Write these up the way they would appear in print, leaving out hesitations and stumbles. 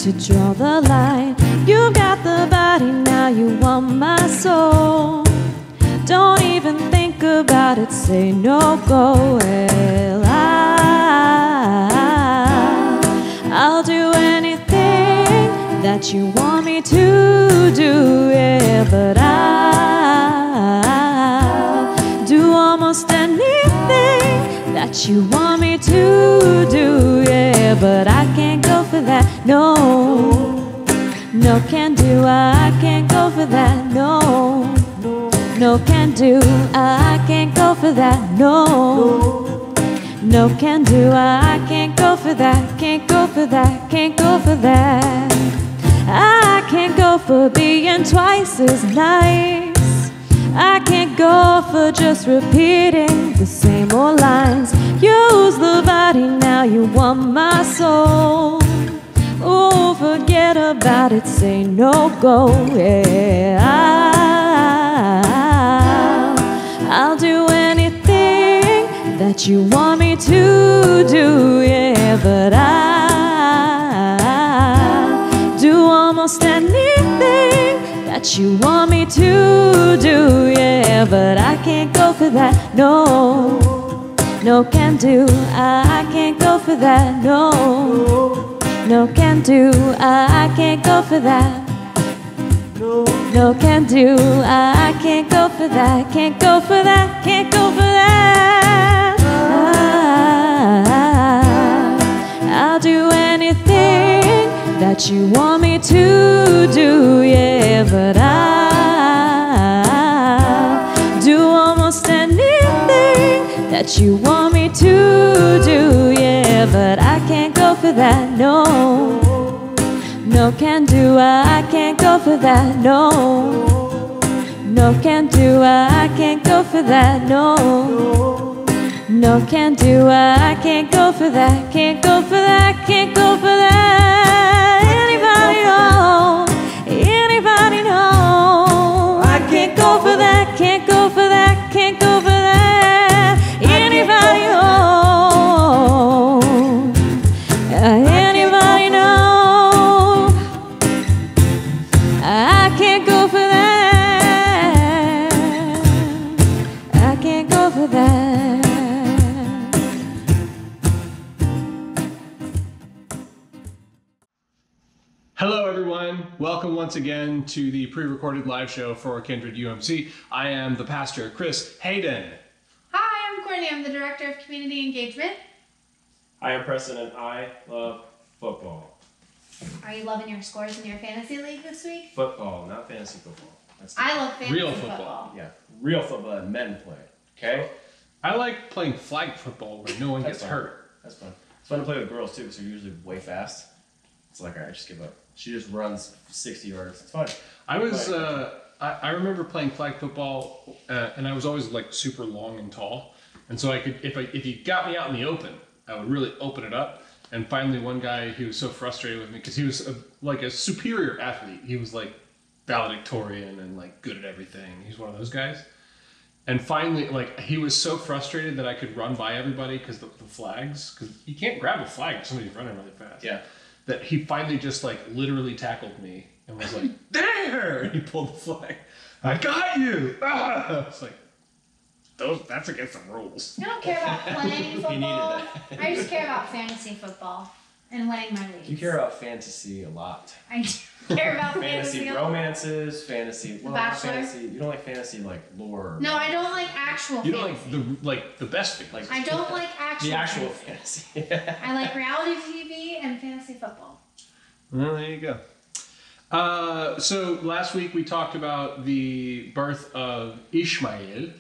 to draw the line. You've got the body, now you want my soul. Don't even think about it, say no, go. Well, I'll do anything that you want me to do, yeah, but I'll do almost anything that you want me to do, yeah, but I can't go for that, no. No can do, I can't go for that, no. No can do, I can't go for that, no. No can do, I can't go for that, can't go for that, can't go for that. I can't go for being twice as nice. I can't go for just repeating the same old lines. Use the body, now you want my soul. Oh, forget about it, say no, go, yeah. I'll do anything that you want me to do, yeah, but I'll do almost anything that you want me to do, yeah, but I can't go for that, no. No can do, I can't go for that, no. No can do, I can't go for that. No can do, I can't go for that, can't go for that, can't go for that. I'll do anything that you want me to do, yeah, but I'll do almost anything that you want me to do, yeah, but I can't go for that, no. No can do, I can't go for that, no. No can do, I can't go for that, no. No can do, I can't go for that, can't go for that, can't go for that. Anybody know? Anybody know? I can't go for that, can't go for that, can't go for that. Anybody know? Anybody know? I can't go for that. I can't go for that. Hello everyone, welcome once again to the pre-recorded live show for Kindred UMC. I am the pastor, Chris Haden. Hi, I'm Courtney. I'm the Director of Community Engagement. I am Preston and I love football. Are you loving your scores in your fantasy league this week? Football, not fantasy football. I love fantasy Real football. football. Yeah, real football that men play. Okay? I like playing flag football where no one That's gets fun. hurt. That's fun. It's fun to play with girls too because they're usually way fast. It's like, alright, just give up. She just runs 60 yards. It's fun. I remember playing flag football and I was always like super long and tall. And so I could, if you got me out in the open, I would really open it up. And finally one guy, he was so frustrated with me because he was like a superior athlete. He was like valedictorian and like good at everything. He's one of those guys. And finally, like, he was so frustrated that I could run by everybody because the flags, because you can't grab a flag if somebody's running really fast. Yeah. That he finally just like literally tackled me and was like, there! And he pulled the flag. I got you! Ah! It's like, that's against the rules. I don't care about playing needed football. that. I just care about fantasy football and winning my leagues. You care about fantasy a lot. I do care about fantasy Fantasy football. romances, fantasy. Well, not Bachelor? fantasy. You don't like fantasy like lore. No, I don't like actual You don't fantasy. like the best thing. Like I don't like actual the actual fantasy. fantasy. I like reality TV and fantasy football. Well, there you go. So last week we talked about the birth of Ishmael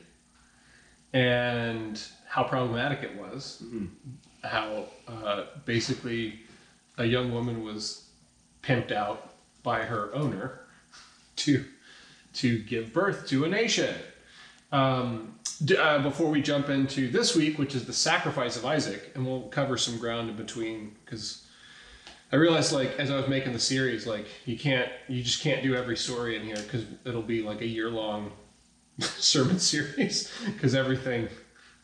and how problematic it was. Mm-hmm. How basically a young woman was pimped out by her owner to give birth to a nation. Before we jump into this week, which is the sacrifice of Isaac, and we'll cover some ground in between, because I realized, like, as I was making the series, like, you just can't do every story in here because it'll be like a year-long sermon series because everything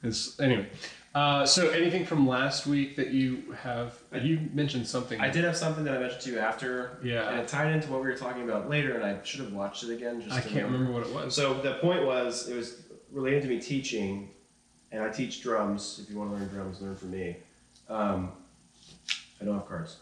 is anyway. So anything from last week that you have? You mentioned something. I did have something that I mentioned to you after. Yeah. And it tied into what we were talking about later, and I should have watched it again. I can't remember what it was. So the point was, it was related to me teaching, and I teach drums. If you want to learn drums, learn from me. I don't have cards.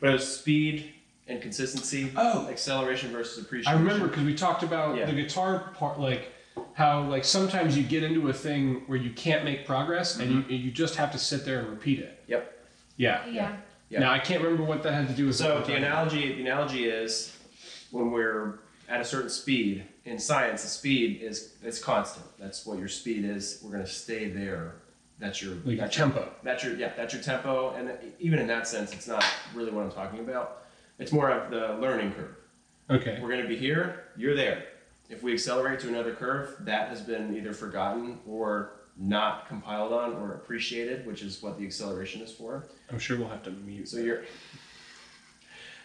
But it was speed and consistency. Oh. Acceleration versus appreciation. I remember because we talked about Yeah. the guitar part, like how like sometimes you get into a thing where you can't make progress and you just have to sit there and repeat it. Yep. Yeah. Yeah. Yeah. Now I can't remember what that had to do with. So what we're the talking analogy is when we're at a certain speed in science, the speed it's constant. That's what your speed is. We're gonna stay there. That's your Like your tempo. That's your tempo. And even in that sense, it's not really what I'm talking about. It's more of the learning curve. Okay. We're gonna be here. You're there. If we accelerate to another curve, that has been either forgotten or not compiled on or appreciated, which is what the acceleration is for. I'm sure we'll have to mute. So you're.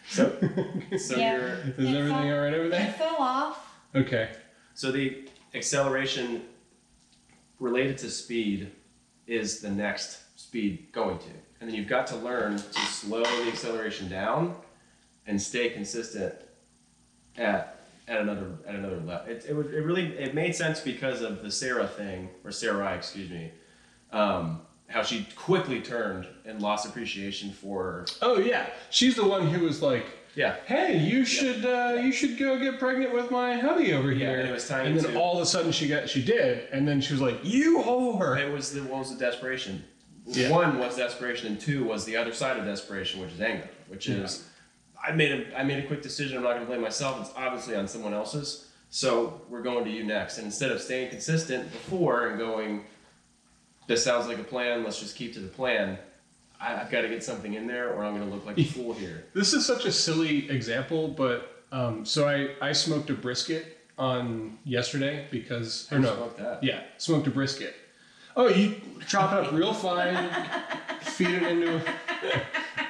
So Yeah. you're. Is everything all right over It there? fell off. Okay. So the acceleration related to speed is the next speed going to. And then you've got to learn to slow the acceleration down and stay consistent at another level. It made sense because of the Sarah thing, or Sarai, excuse me. How she quickly turned and lost appreciation for. Oh yeah, she's the one who was like, Yeah. "Hey, you should go get pregnant with my hubby over here." and it was time And then to- all of a sudden she did, and then she was like, "You whore!" What was the desperation? Yeah. One was desperation, and two was the other side of desperation, which is anger. Which is, I made a quick decision. I'm not going to blame myself. It's obviously on someone else's. So we're going to you next. And instead of staying consistent before and going, this sounds like a plan. Let's just keep to the plan. I've got to get something in there, or I'm going to look like a fool here. This is such a silly example, but so I smoked a brisket on yesterday because Smoked that. yeah, smoked a brisket. Oh, you chop it up real fine, feed it into.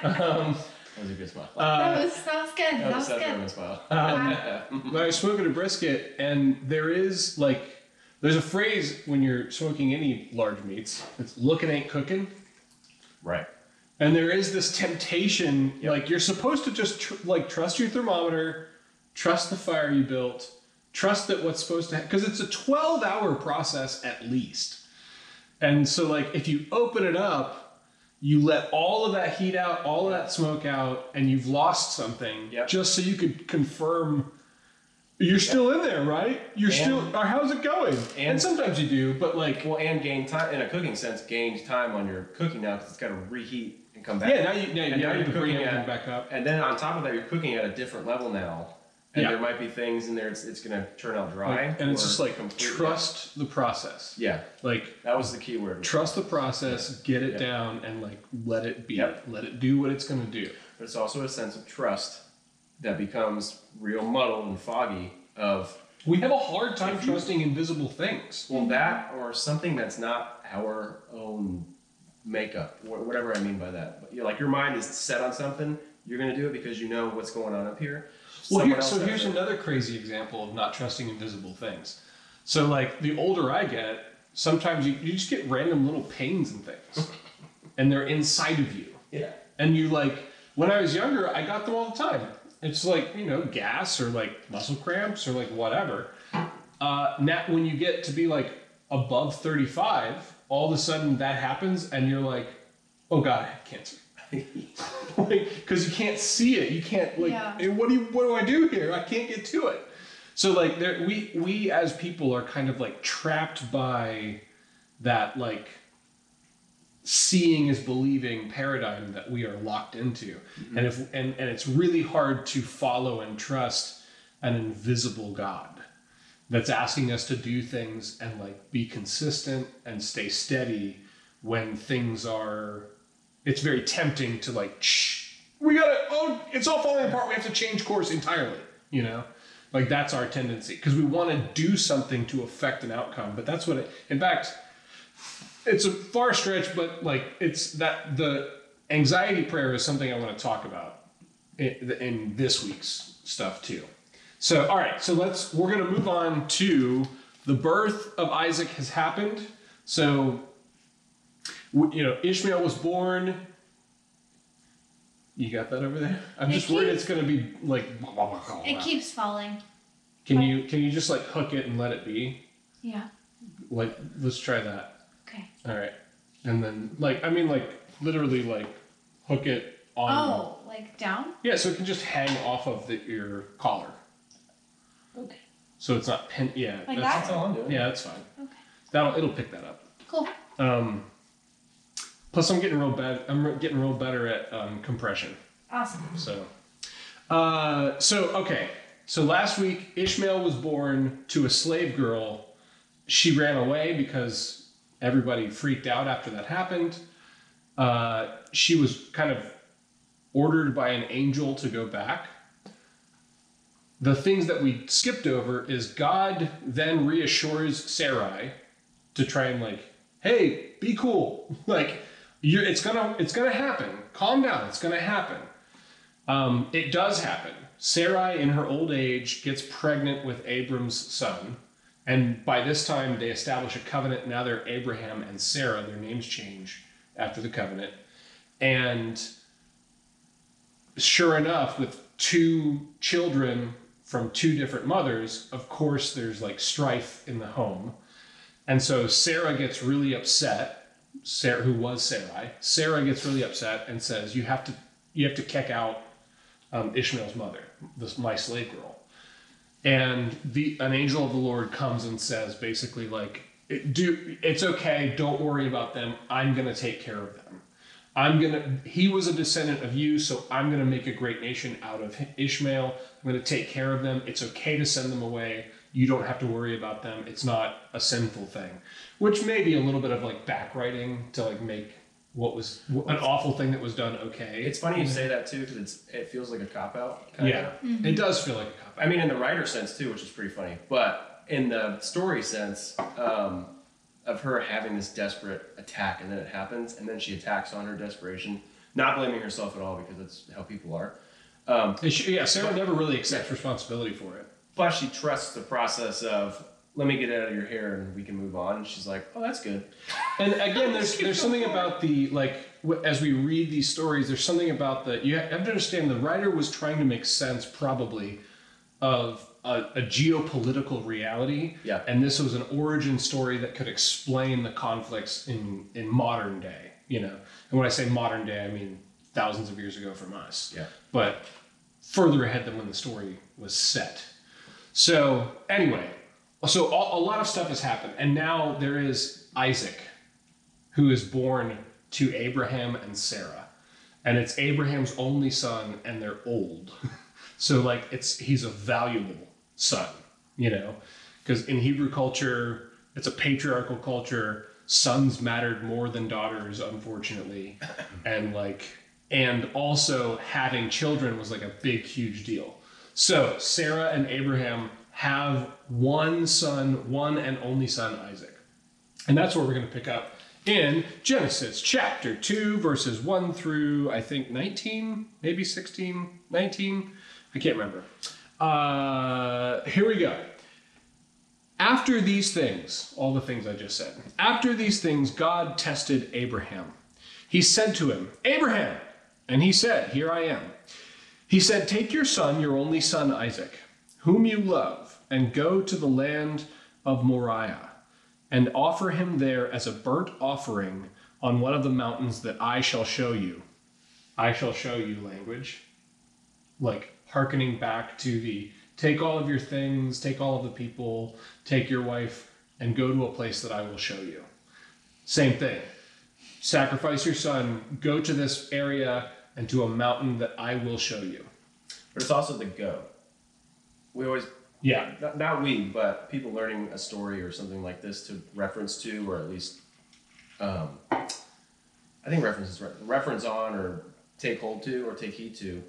That was a good smile. that was good. That was Seth good. Rogen smile. But I was smoking a brisket, and there's a phrase when you're smoking any large meats. It's "looking ain't cooking." Right. And there is this temptation, like you're supposed to just trust your thermometer, trust the fire you built, trust that what's supposed to because it's a 12-hour process at least. And so like if you open it up, you let all of that heat out, all of that smoke out, and you've lost something just so you could confirm you're still in there, right? Or how's it going? And sometimes you do, but like and gain time in a cooking sense. Gain time on your cooking now because it's got to reheat and come back. yeah, now you can bring cooking everything back up. And then on top of that, you're cooking at a different level now. And there might be things in there. It's going to turn out dry. And it's just like completely- trust the process. Yeah, Like that was the key word. trust the process, get it down, and like let it be. Yep. Let it do what it's gonna do. But it's also a sense of trust that becomes real muddled and foggy. We have a hard time trusting invisible things. Well, that or something that's not our own makeup, whatever I mean by that. But your mind is set on something. You're going to do it because you know what's going on up here. Well, Someone else has here's it. another crazy example of not trusting invisible things. So, like, the older I get, sometimes you just get random little pains and things, and they're inside of you. Yeah. And you, like, when I was younger, I got them all the time. It's like, gas or, like, muscle cramps or, like, whatever. Now, when you get to be, like, above 35, all of a sudden that happens, and you're like, oh, God, I have cancer. Because you can't see it. You can't, like, what do I do here? I can't get to it. So, like, we as people are kind of, like, trapped by that, like, seeing is believing paradigm that we are locked into. Mm-hmm. And it's really hard to follow and trust an invisible God that's asking us to do things and, like, be consistent and stay steady when things are... It's very tempting to like, it's all falling apart. We have to change course entirely, Like that's our tendency because we want to do something to affect an outcome. But that's in fact, it's a far stretch, but like it's that the anxiety prayer is something I want to talk about in this week's stuff too. So, all right, so we're going to move on to the birth of Isaac has happened. So Ishmael was born. You got that over there? I'm just worried it's gonna be like. It keeps falling. Can you just like hook it and let it be? Yeah. Like, let's try that. Okay. All right, and then literally hook it on. Oh, like down? Yeah, so it can just hang off of your collar. Okay. So it's not pinned. Yeah. Like That's all I'm doing. Yeah, that's fine. Okay. It'll pick that up. Cool. Plus, I'm getting real bad. I'm getting real better at compression. Awesome. So okay. So last week, Ishmael was born to a slave girl. She ran away because everybody freaked out after that happened. She was kind of ordered by an angel to go back. The things that we skipped over is God then reassures Sarai to try and hey, be cool. It's gonna happen. Calm down. It's gonna happen. It does happen. Sarai, in her old age, gets pregnant with Abram's son. And by this time, they establish a covenant. Now they're Abraham and Sarah. Their names change after the covenant. And sure enough, with 2 children from 2 different mothers, of course, there's strife in the home. And so Sarah gets really upset. Sarah, who was Sarai, Sarah gets really upset and says, "You have to kick out Ishmael's mother, my slave girl." And an angel of the Lord comes and says, basically, it's okay. Don't worry about them. I'm gonna take care of them. He was a descendant of you, so I'm gonna make a great nation out of Ishmael. I'm gonna take care of them. It's okay to send them away. You don't have to worry about them. It's not a sinful thing, which may be a little bit of backwriting to make what was an awful thing that was done okay. It's funny you say that too, because it feels like a cop out. Yeah, it does feel like a cop out. I mean, in the writer sense too, which is pretty funny, but in the story sense of her having this desperate attack, and then it happens, and then she attacks on her desperation, not blaming herself at all because that's how people are. Sarah never really accepts responsibility for it. Plus, she trusts the process of, let me get it out of your hair and we can move on. And she's like, oh, that's good. And again, there's something about as we read these stories, there's something about you have to understand the writer was trying to make sense probably of a geopolitical reality. Yeah. And this was an origin story that could explain the conflicts in modern day, And when I say modern day, I mean thousands of years ago from us. Yeah. But further ahead than when the story was set. So anyway, a lot of stuff has happened, and now there is Isaac, who is born to Abraham and Sarah, and it's Abraham's only son, and they're old, so he's a valuable son, because in Hebrew culture, it's a patriarchal culture. Sons mattered more than daughters, unfortunately, and also having children was a big, huge deal. So Sarah and Abraham have one son, one and only son, Isaac. And that's where we're going to pick up in Genesis chapter 2, verses 1 through, I think, 19, maybe 16, 19. I can't remember. Here we go. After these things, all the things I just said, after these things, God tested Abraham. He said to him, "Abraham," and he said, "Here I am." He said, "Take your son, your only son Isaac, whom you love, and go to the land of Moriah, and offer him there as a burnt offering on one of the mountains that I shall show you." I shall show you language, hearkening back to the take all of your things, take all of the people, take your wife, and go to a place that I will show you. Same thing. Sacrifice your son, go to this area, and to a mountain that I will show you. But it's also the go. We always, not we, but people learning a story or something like this to reference to, or at least, I think reference is right. Reference on, or take hold to, or take heed to.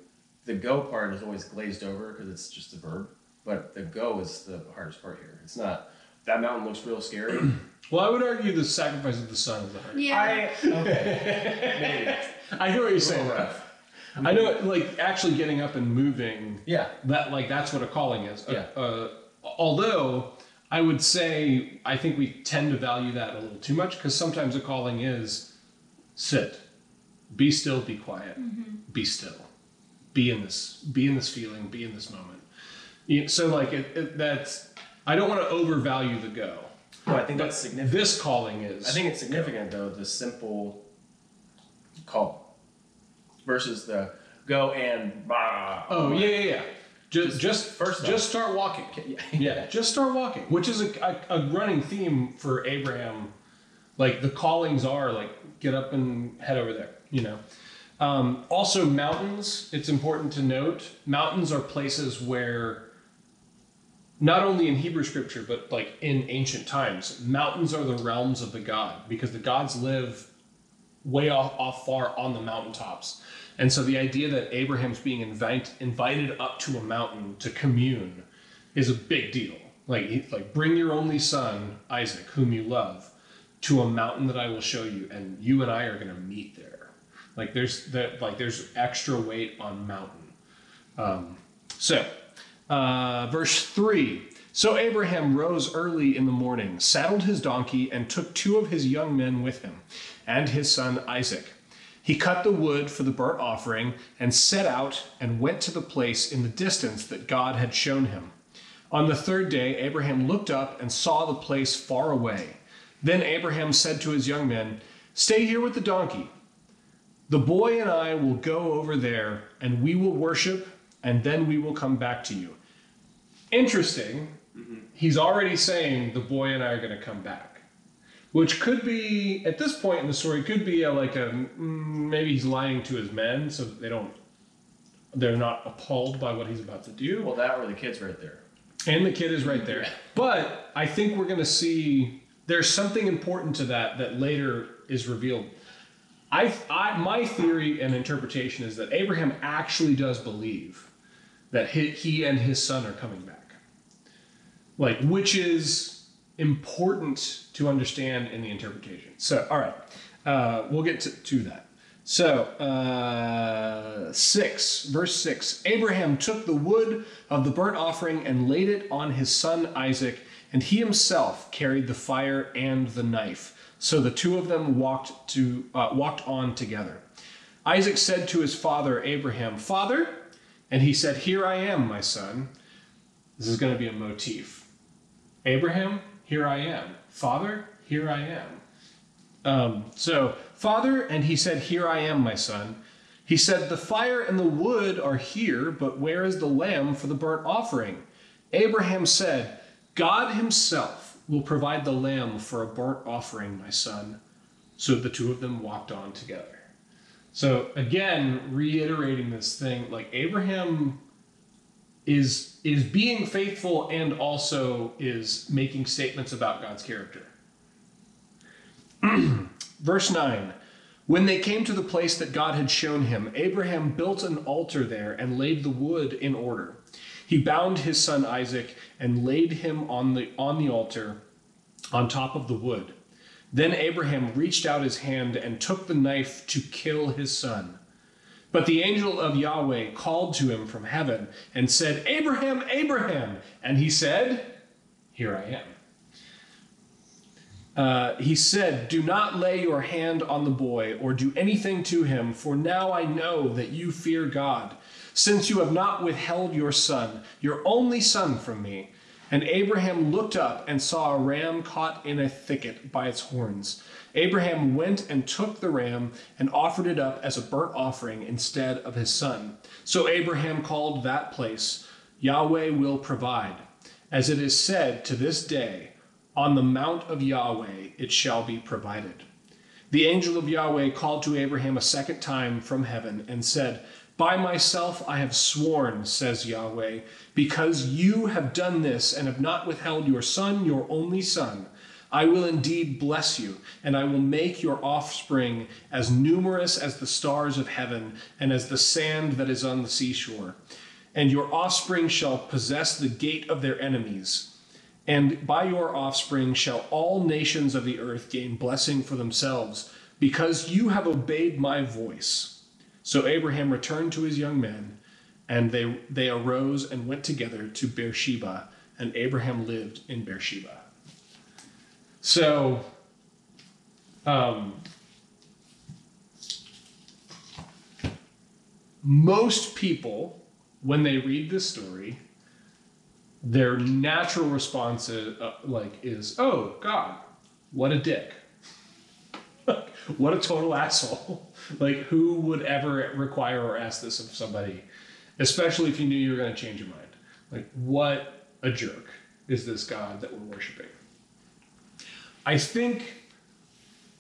The go part is always glazed over because it's just a verb, but the go is the hardest part here. It's not, that mountain looks real scary. Well, I would argue the sacrifice of the son is the hardest. Yeah. Maybe. I hear what you're saying. I know, actually getting up and moving. Yeah. That, that's what a calling is. Yeah. Although I would say I think we tend to value that a little too much, because sometimes a calling is sit, be still, be quiet, be still, be in this feeling, be in this moment. So like that's, I don't want to overvalue the go. No, I think that's significant. This calling is. I think it's significant though, the simple call versus the go and bah. Oh yeah. Just start walking. Yeah. Just start walking, which is a running theme for Abraham. Like the callings are like get up and head over there. Also mountains. It's important to note mountains are places where, not only in Hebrew scripture, but like in ancient times, mountains are the realms of the god, because the gods live way off far on the mountaintops. And so the idea that Abraham's being invited up to a mountain to commune is a big deal. Like bring your only son, Isaac, whom you love, to a mountain that I will show you, and you and I are going to meet there. Like there's extra weight on mountain. Verse 3, so Abraham rose early in the morning, saddled his donkey, and took 2 of his young men with him, and his son Isaac. He cut the wood for the burnt offering, and set out and went to the place in the distance that God had shown him. On the 3rd day, Abraham looked up and saw the place far away. Then Abraham said to his young men, "Stay here with the donkey. The boy and I will go over there, and we will worship, and then we will come back to you." Interesting. He's already saying the boy and I are going to come back, which could be, at this point in the story, could be maybe he's lying to his men so that they're not appalled by what he's about to do. Well, that or the kid's right there. And the kid is right there. But I think we're going to see there's something important to that later is revealed. My theory and interpretation is that Abraham actually does believe that he and his son are coming back. Which is important to understand in the interpretation. So, all right, we'll get to that. So, verse 6, Abraham took the wood of the burnt offering and laid it on his son Isaac, and he himself carried the fire and the knife. So the 2 of them walked on together. Isaac said to his father Abraham, "Father?" And he said, "Here I am, my son." This is going to be a motif. Abraham, here I am. Father, here I am. Father, and he said, "Here I am, my son." He said, "The fire and the wood are here, but where is the lamb for the burnt offering?" Abraham said, "God himself will provide the lamb for a burnt offering, my son." So the 2 of them walked on together. So again, reiterating this thing, like Abraham is being faithful and also is making statements about God's character. Verse 9, when they came to the place that God had shown him, Abraham built an altar there and laid the wood in order. He bound his son Isaac and laid him on the altar on top of the wood. Then Abraham reached out his hand and took the knife to kill his son. But the angel of Yahweh called to him from heaven and said, "Abraham, Abraham!" And he said, "Here I am." He said, "Do not lay your hand on the boy or do anything to him, for now I know that you fear God, since you have not withheld your son, your only son, from me." And Abraham looked up and saw a ram caught in a thicket by its horns. Abraham went and took the ram and offered it up as a burnt offering instead of his son. So Abraham called that place, "Yahweh will provide." As it is said to this day, "On the mount of Yahweh it shall be provided." The angel of Yahweh called to Abraham a second time from heaven and said, "By myself I have sworn, says Yahweh, because you have done this and have not withheld your son, your only son, I will indeed bless you, and I will make your offspring as numerous as the stars of heaven and as the sand that is on the seashore. And your offspring shall possess the gate of their enemies. And by your offspring shall all nations of the earth gain blessing for themselves, because you have obeyed my voice." So Abraham returned to his young men, and they arose and went together to Beersheba, and Abraham lived in Beersheba. So, most people, when they read this story, their natural response is, oh, God, what a dick. What a total asshole. Like, who would ever require or ask this of somebody, especially if you knew you were going to change your mind? Like, what a jerk is this God that we're worshiping? I think,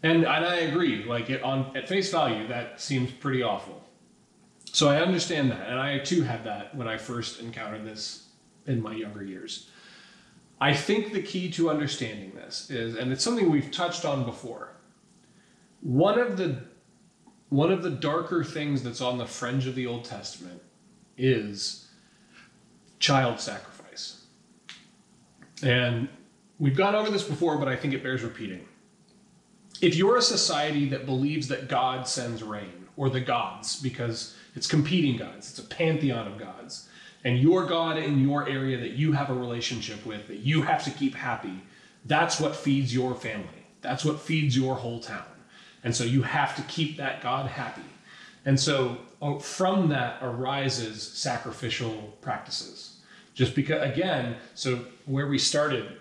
and I agree, like at face value, that seems pretty awful. So I understand that, and I too had that when I first encountered this in my younger years. I think the key to understanding this is, and it's something we've touched on before, one of the darker things that's on the fringe of the Old Testament is child sacrifice. And we've gone over this before, but I think it bears repeating. If you're a society that believes that God sends rain, or the gods, because it's competing gods, it's a pantheon of gods, and your God in your area that you have a relationship with, that you have to keep happy, that's what feeds your family. That's what feeds your whole town. And so you have to keep that God happy. And so from that arises sacrificial practices. Just because, again, so where we started,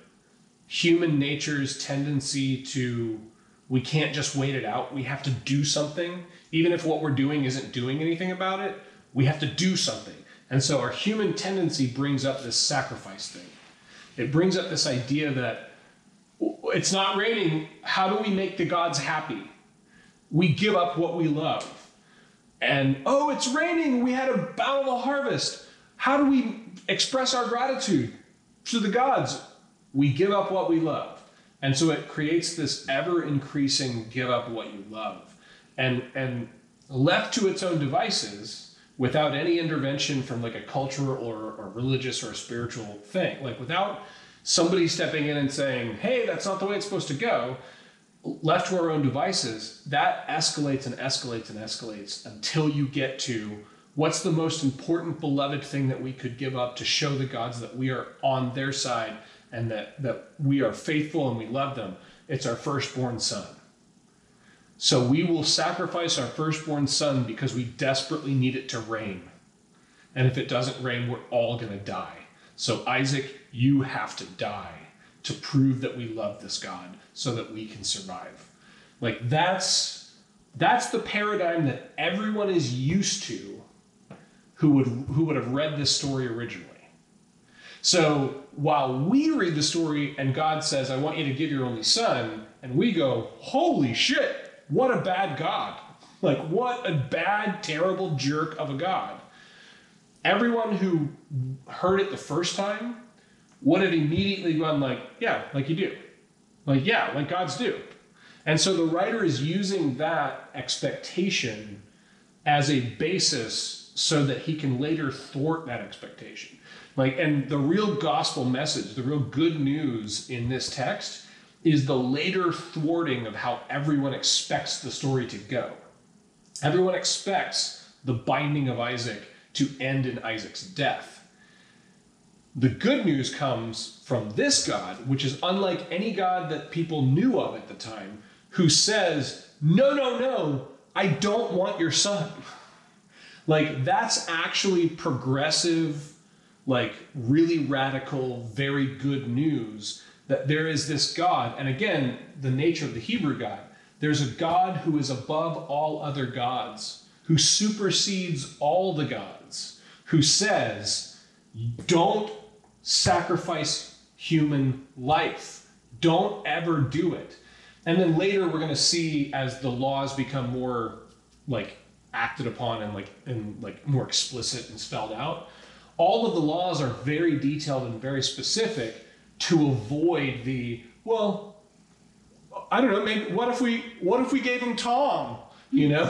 human nature's tendency to, we can't just wait it out. We have to do something. Even if what we're doing isn't doing anything about it, we have to do something. And so our human tendency brings up this sacrifice thing. It brings up this idea that it's not raining. How do we make the gods happy? We give up what we love. And, oh, it's raining. We had a bountiful harvest. How do we express our gratitude to the gods? We give up what we love. And so it creates this ever-increasing give up what you love. And left to its own devices, without any intervention from like a cultural or religious or a spiritual thing, like without somebody stepping in and saying, hey, that's not the way it's supposed to go, left to our own devices, that escalates and escalates and escalates until you get to what's the most important beloved thing that we could give up to show the gods that we are on their side and that we are faithful and we love them. It's our firstborn son. So we will sacrifice our firstborn son because we desperately need it to rain. And if it doesn't rain, we're all going to die. So Isaac, you have to die to prove that we love this God so that we can survive. Like that's the paradigm that everyone is used to who would have read this story originally. So while we read the story and God says, I want you to give your only son, and we go, holy shit, what a bad God. Like what a bad, terrible jerk of a God. Everyone who heard it the first time would have immediately gone like, yeah, like you do. Like, yeah, like gods do. And so the writer is using that expectation as a basis so that he can later thwart that expectation. Like, and the real gospel message, the real good news in this text is the later thwarting of how everyone expects the story to go. Everyone expects the binding of Isaac to end in Isaac's death. The good news comes from this God, which is unlike any God that people knew of at the time, who says, no, no, no, I don't want your son. Like, that's actually progressive, like really radical, very good news that there is this God. And again, the nature of the Hebrew God, there's a God who is above all other gods, who supersedes all the gods, who says, don't sacrifice human life. Don't ever do it. And then later we're going to see, as the laws become more like acted upon and more explicit and spelled out, all of the laws are very detailed and very specific to avoid the, well, I don't know, maybe what if we gave him Tom? You know,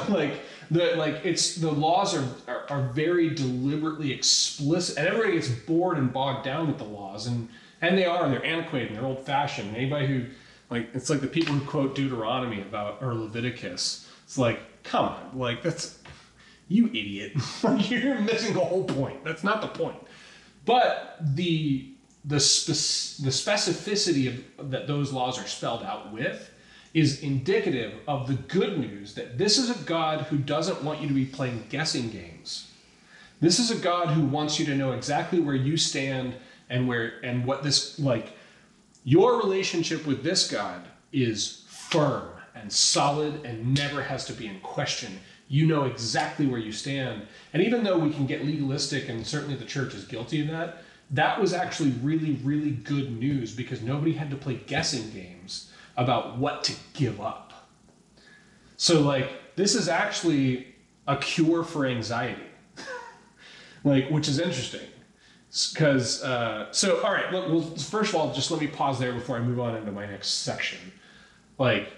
the laws are very deliberately explicit, and everybody gets bored and bogged down with the laws, and they're antiquated and they're old fashioned. Anybody who, like, it's like the people who quote Deuteronomy or Leviticus. It's like, come on, like that's, you idiot. You're missing the whole point. That's not the point. But the specificity of that those laws are spelled out with is indicative of the good news that this is a God who doesn't want you to be playing guessing games. This is a God who wants you to know exactly where you stand and what this, like, your relationship with this God is firm and solid and never has to be in question. You know exactly where you stand. And even though we can get legalistic, and certainly the church is guilty of that, that was actually really, really good news because nobody had to play guessing games about what to give up. So, like, this is actually a cure for anxiety, like, which is interesting. Because, all right, well, first of all, just let me pause there before I move on into my next section. Like,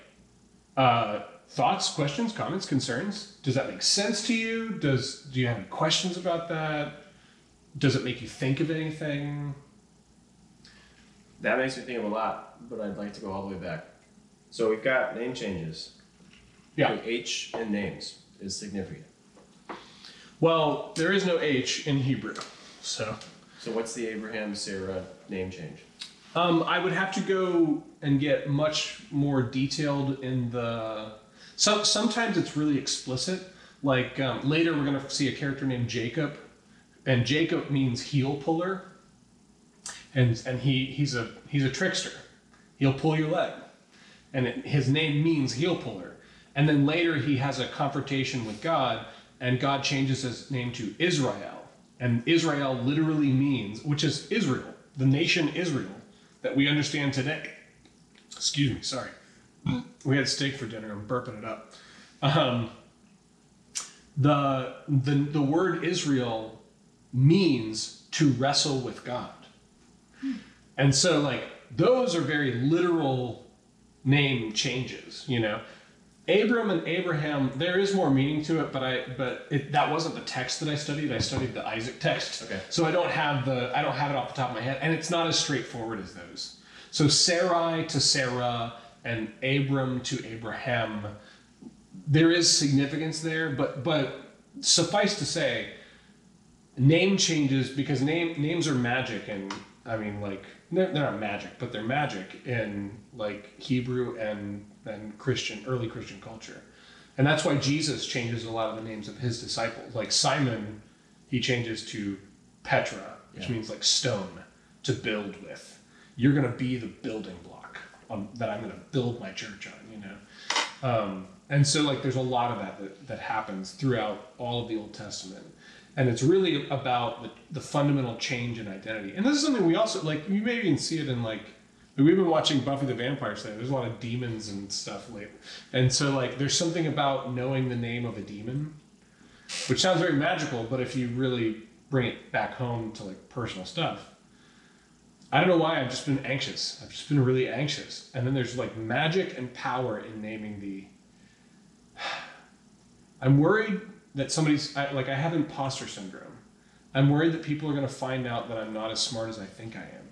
thoughts, questions, comments, concerns? Does that make sense to you? Do you have any questions about that? Does it make you think of anything? That makes me think of a lot, but I'd like to go all the way back. So we've got name changes. Yeah. H in names is significant. Well, there is no H in Hebrew, so. So what's the Abraham, Sarah name change? I would have to go and get much more detailed in the. Sometimes it's really explicit. Like later, we're going to see a character named Jacob, and Jacob means heel puller, and he's a trickster. He'll pull your leg, and his name means heel puller. And then later he has a confrontation with God, and God changes his name to Israel, and Israel literally means, which is Israel, the nation Israel that we understand today. Excuse me, sorry. We had steak for dinner. I'm burping it up. The word Israel means to wrestle with God. And so, like, those are very literal name changes, you know. Abram and Abraham, there is more meaning to it, but that wasn't the text that I studied. I studied the Isaac text. Okay. So I don't have it off the top of my head, and it's not as straightforward as those. So Sarai to Sarah and Abram to Abraham, there is significance there, but suffice to say, name changes, because names are magic, and I mean, like, they're not magic, but they're magic in, like, Hebrew and early Christian culture. And that's why Jesus changes a lot of the names of his disciples. Like Simon, he changes to Petra, which means like stone, to build with. You're going to be the building block that I'm going to build my church on, you know? And so, like, there's a lot of that happens throughout all of the Old Testament. And it's really about the fundamental change in identity. And this is something we also, like, you may even see it in, like, we've been watching Buffy the Vampire Slayer. There's a lot of demons and stuff lately. And so, like, there's something about knowing the name of a demon, which sounds very magical, but if you really bring it back home to, like, personal stuff, I don't know why, I've just been anxious. I've just been really anxious. And then there's, like, magic and power in naming the... I'm worried that I have imposter syndrome. I'm worried that people are going to find out that I'm not as smart as I think I am.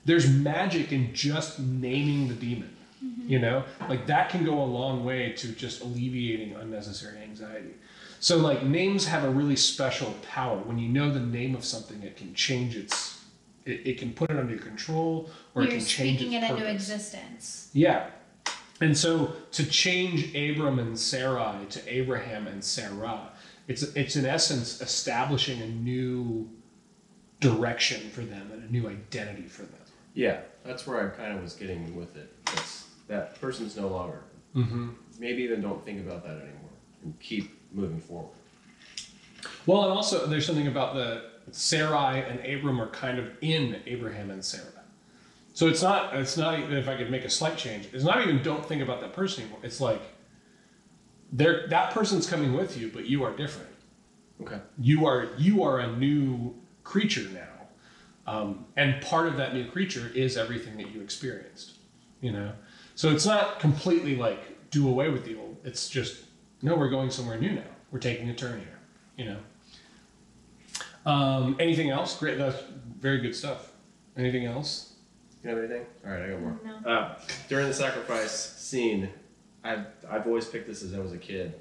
There's magic in just naming the demon, you know? Like, that can go a long way to just alleviating unnecessary anxiety. So, like, names have a really special power. When you know the name of something, it can change it can put it under your control, or it can change its purpose. You're speaking it into existence. Yeah. And so to change Abram and Sarai to Abraham and Sarah, it's in essence establishing a new direction for them and a new identity for them. Yeah, that's where I kind of was getting with it. That person's no longer. Mm-hmm. Maybe even don't think about that anymore and keep moving forward. Well, and also there's something about Sarai and Abram are kind of in Abraham and Sarah. So it's not even, if I could make a slight change, it's not even don't think about that person anymore. It's like that person's coming with you, but you are different. Okay. You are a new creature now. And part of that new creature is everything that you experienced, you know? So it's not completely like do away with the old. It's just, no, we're going somewhere new now. We're taking a turn here, you know? Anything else? Great. That's very good stuff. Anything else? You have anything? All right, I got more. No. During the sacrifice scene, I've always picked this as I was a kid.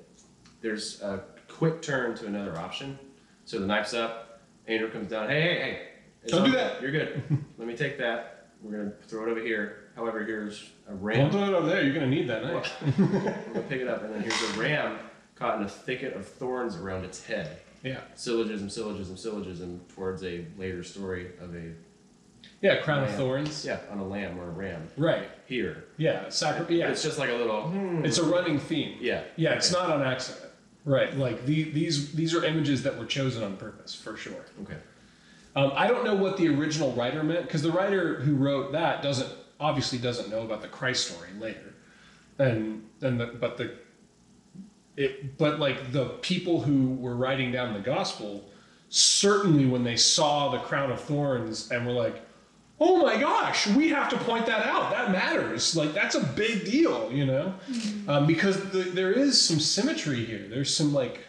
There's a quick turn to another option. So the knife's up, Angel comes down. Hey. Don't do that. You're good. Let me take that. we're gonna throw it over here. However, here's a Don't ram. throw it over there. You're gonna need that knife. We're gonna pick it up, and then here's a ram caught in a thicket of thorns around its head. Yeah. Syllogism, syllogism, syllogism towards a later story of a Yeah. Crown of lamb. thorns. Yeah, on a lamb or a ram. Right. Here. Yeah. But Yeah. it's just like a little. It's a running theme. Yeah. Yeah. It's not on accident. Right. Like these are images that were chosen on purpose for sure. Okay. I don't know what the original writer meant because the writer who wrote that obviously doesn't know about the Christ story later, but like the people who were writing down the gospel, certainly when they saw the crown of thorns and were like, oh my gosh, we have to point that out. That matters. Like that's a big deal, you know, because there is some symmetry here. There's some like.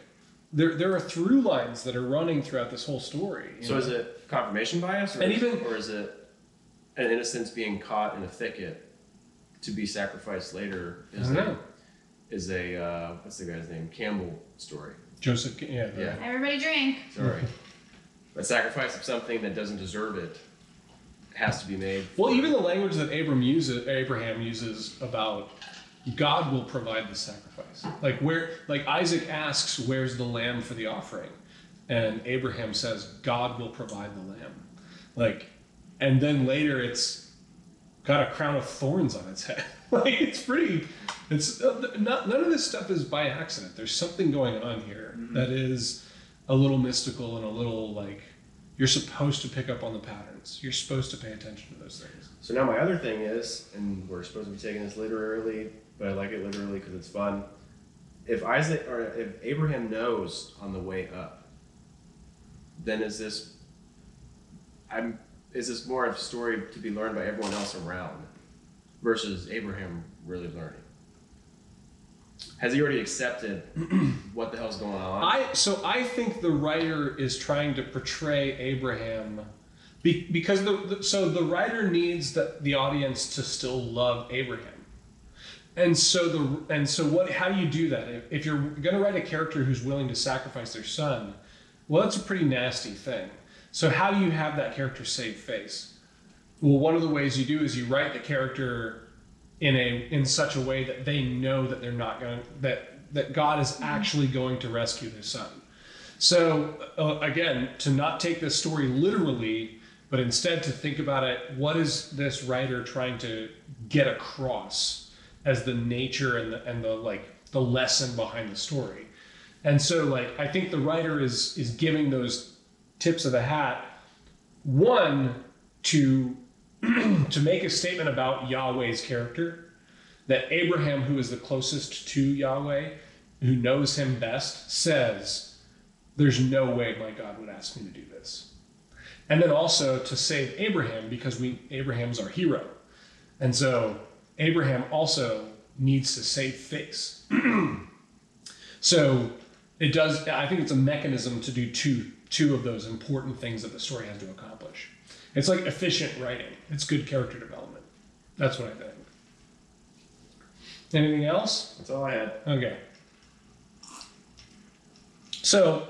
There are through lines that are running throughout this whole story. So is it confirmation bias, or is it an innocence being caught in a thicket to be sacrificed later? Is a what's the guy's name? Campbell story. Joseph, yeah. Everybody drink. Sorry, a sacrifice of something that doesn't deserve it has to be made. Well, even the language that Abraham uses about God will provide the sacrifice. Like Isaac asks, where's the lamb for the offering? And Abraham says, God will provide the lamb. Like, and then later it's got a crown of thorns on its head. Like it's none of this stuff is by accident. There's something going on here that is a little mystical and a little like, you're supposed to pick up on the patterns. You're supposed to pay attention to those things. So now my other thing is, and we're supposed to be taking this literally, but I like it literally because it's fun. If Abraham knows on the way up, then is this more of a story to be learned by everyone else around versus Abraham really learning? Has he already accepted what the hell's going on? I think the writer is trying to portray Abraham because the writer needs the audience to still love Abraham. And so how do you do that? If you're going to write a character who's willing to sacrifice their son, well, that's a pretty nasty thing. So how do you have that character save face? Well, one of the ways you do is you write the character in such a way that they know that they're not going that God is actually going to rescue their son. So again, to not take this story literally, but instead to think about it, what is this writer trying to get across as the nature and the lesson behind the story? And so like I think the writer is giving those tips of the hat, one, to make a statement about Yahweh's character, that Abraham, who is the closest to Yahweh, who knows him best, says, there's no way my God would ask me to do this. And then also to save Abraham, because Abraham's our hero. And so Abraham also needs to save face. So it does, I think it's a mechanism to do two of those important things that the story has to accomplish. It's like efficient writing. It's good character development. That's what I think. Anything else? That's all I had. Okay. So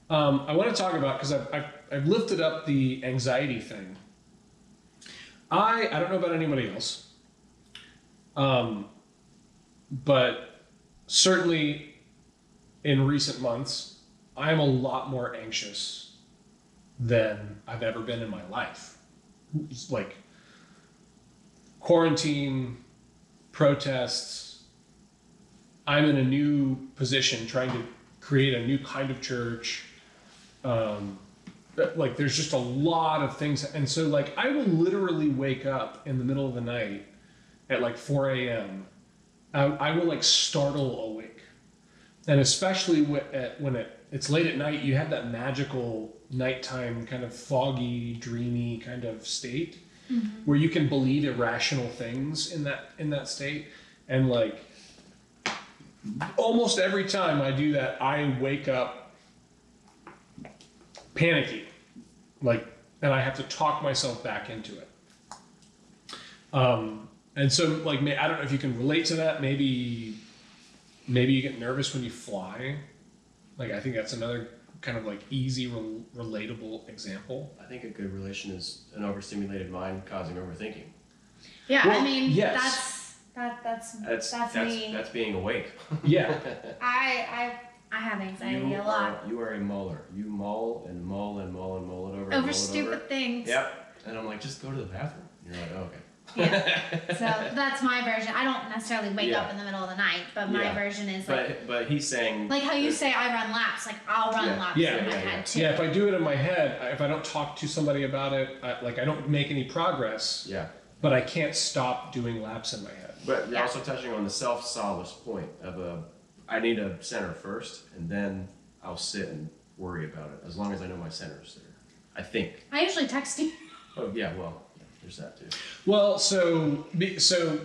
I want to talk about, because I've lifted up the anxiety thing. I don't know about anybody else, but certainly in recent months, I'm a lot more anxious than I've ever been in my life. It's like quarantine, protests. I'm in a new position trying to create a new kind of church. Like there's just a lot of things. And so like I will literally wake up in the middle of the night at like 4 a.m. I will like startle awake. And especially when it's late at night, you have that magical nighttime kind of foggy, dreamy kind of state where you can believe irrational things in that state. And like almost every time I do that, I wake up panicky, like, and I have to talk myself back into it. And so like, I don't know if you can relate to that. Maybe you get nervous when you fly. Like, I think that's another kind of like easy, relatable example? I think a good relation is an overstimulated mind causing overthinking. Yeah, Well, I mean, yes. that's me. That's being awake. Yeah. I have anxiety a lot You are a muller. You mull and mull and mull and mull it over. and mull over it stupid over. things. Yep. And I'm like, just go to the bathroom. And you're like, oh, okay. Yeah. So that's my version. I don't necessarily wake Yeah. up in the middle of the night, but my Yeah. version is like But he's saying like how you say I run laps. Like I'll run Yeah. laps Yeah. in my Yeah, head too. Yeah, if I do it in my head, if I don't talk to somebody about it, I don't make any progress, yeah. but I can't stop doing laps in my head. But you're Yeah. also touching on the self-solace point of I need a center first, and then I'll sit and worry about it as long as I know my center's there. I think. I usually text you. Oh yeah, well, yeah, there's that too. Well, so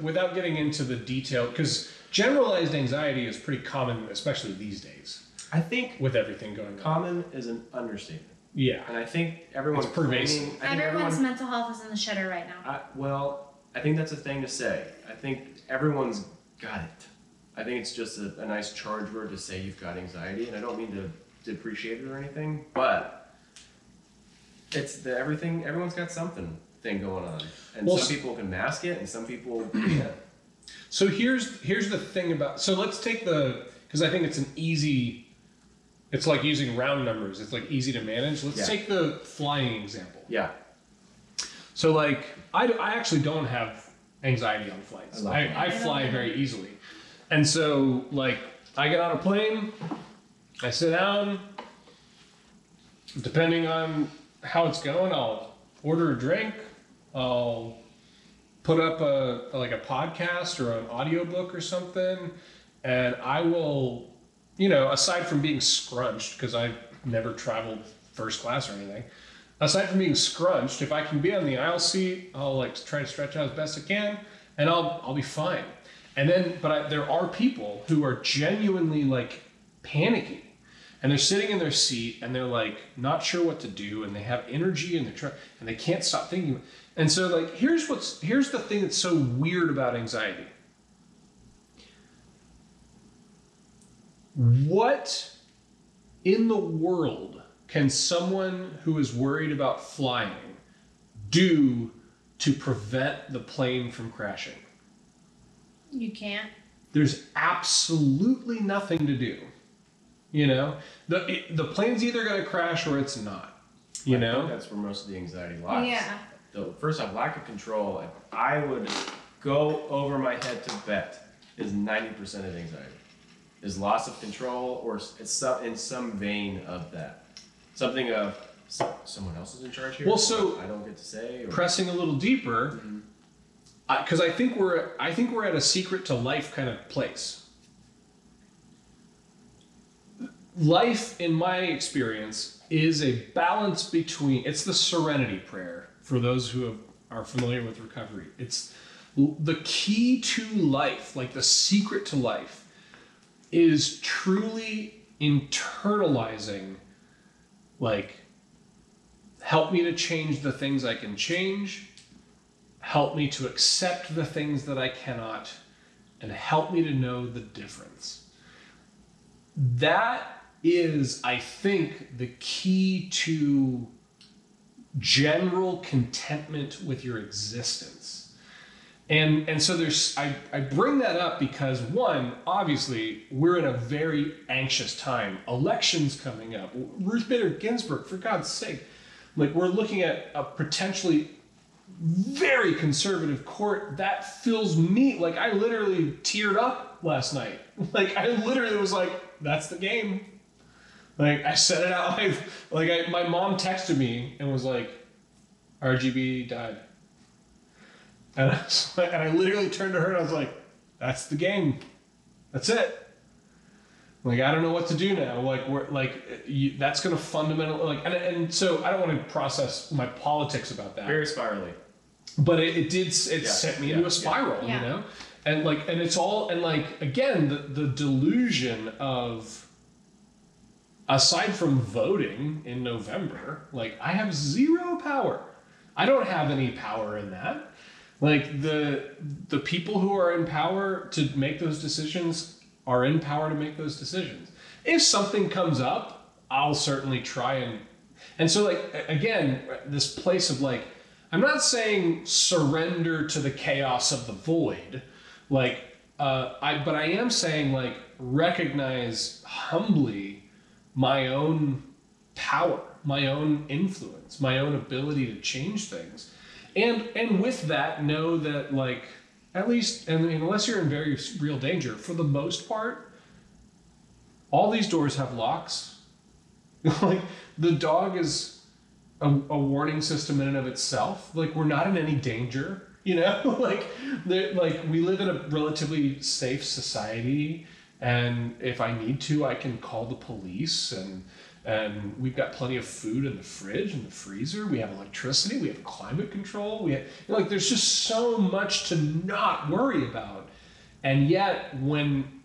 without getting into the detail, because generalized anxiety is pretty common, especially these days, I think with everything going on. common is an understatement, Yeah. and I think everyone's It's pervasive. claiming- I think Everyone's mental health is in the shitter right now. I think that's a thing to say. I think everyone's got it. I think it's just a nice charge word to say you've got anxiety, and I don't mean to depreciate it or anything, but it's everyone's got something thing going on. And Well, some people can mask it, and some people can't. So here's the thing about, so let's take because I think it's like using round numbers. It's like easy to manage. Let's Yeah. take the flying example. Yeah. So like, I actually don't have anxiety on flights. I love I fly very easily. And so like, I get on a plane, I sit down, depending on how it's going, I'll order a drink, I'll put up a podcast or an audiobook or something, and I will, aside from being scrunched, because I've never traveled first class or anything, aside from being scrunched, if I can be on the aisle seat, I'll like try to stretch out as best I can, and I'll be fine. And then, there are people who are genuinely like panicky, and they're sitting in their seat and they're like not sure what to do, and they have energy and and they can't stop thinking. And so like, here's the thing that's so weird about anxiety. What in the world can someone who is worried about flying do to prevent the plane from crashing? You can't. There's absolutely nothing to do. The plane's either going to crash or it's not. I think that's where most of the anxiety lies. Yeah. First off, lack of control. I would go over my head to bet is 90% of anxiety. Is loss of control, or it's in some vein of that. Something of someone else is in charge here. Well, so I don't get to say. Or, pressing a little deeper, because I think we're at a secret to life kind of place. Life, in my experience, is a balance between. It's the serenity prayer for those who are familiar with recovery. It's the key to life, like the secret to life, is truly internalizing, like, help me to change the things I can change, help me to accept the things that I cannot, and help me to know the difference. That is, I think, the key to general contentment with your existence. And so I bring that up because, one, obviously, we're in a very anxious time. Elections coming up. Ruth Bader Ginsburg, for God's sake. Like, we're looking at a potentially very conservative court. That fills me, like, I literally teared up last night. Like, I literally was like, that's the game. Like, I said it out. My mom texted me and was like, RGB died. And I literally turned to her and I was like, that's the game. That's it. Like, I don't know what to do now. That's going to fundamentally, and so I don't want to process my politics about that. very spirally. But it sent me into a spiral, Yeah. And it's all, again, the delusion of, aside from voting in November, I have zero power. I don't have any power in that. Like, the people who are in power to make those decisions are in power to make those decisions. If something comes up, I'll certainly try and so like again, this place of like, I'm not saying surrender to the chaos of the void, like but I am saying like recognize humbly my own power, my own influence, my own ability to change things, and with that know that like at least, and unless you're in very real danger, for the most part, all these doors have locks. Like the dog is a warning system in and of itself. Like we're not in any danger, you know. like we live in a relatively safe society, and if I need to, I can call the police, and we've got plenty of food in the fridge and the freezer. We have electricity. We have climate control. We have, you know, like there's just so much to not worry about, and yet when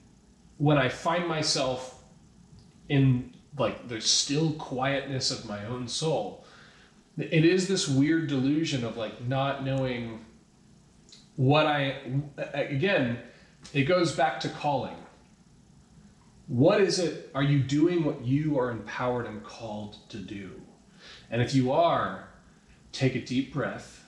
I find myself in like the still quietness of my own soul, it is this weird delusion of like not knowing what again, it goes back to calling. What is it? Are you doing what you are empowered and called to do? And if you are, take a deep breath,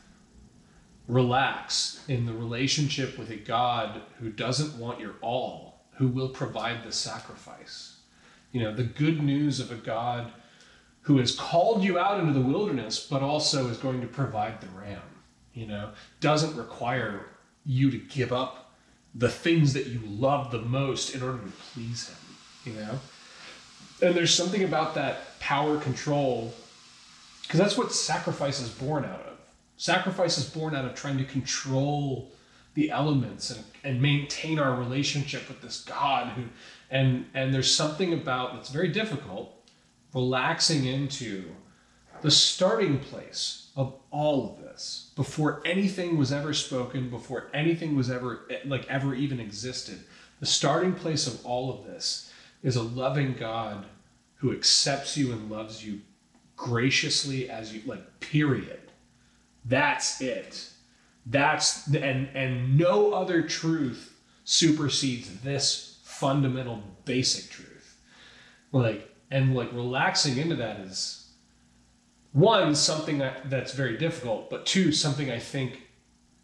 relax in the relationship with a God who doesn't want your all, who will provide the sacrifice. You know, the good news of a God who has called you out into the wilderness, but also is going to provide the ram, you know, doesn't require you to give up the things that you love the most in order to please him, you know? And there's something about that power control, because that's what sacrifice is born out of. Sacrifice is born out of trying to control the elements and maintain our relationship with this God who, and there's something about, it's very difficult, relaxing into the starting place of all of this before anything was ever spoken, before anything was ever even existed. The starting place of all of this is a loving God who accepts you and loves you graciously as you, like, period. That's it. And no other truth supersedes this fundamental basic truth. Relaxing into that is, one, something that's very difficult, but two, something I think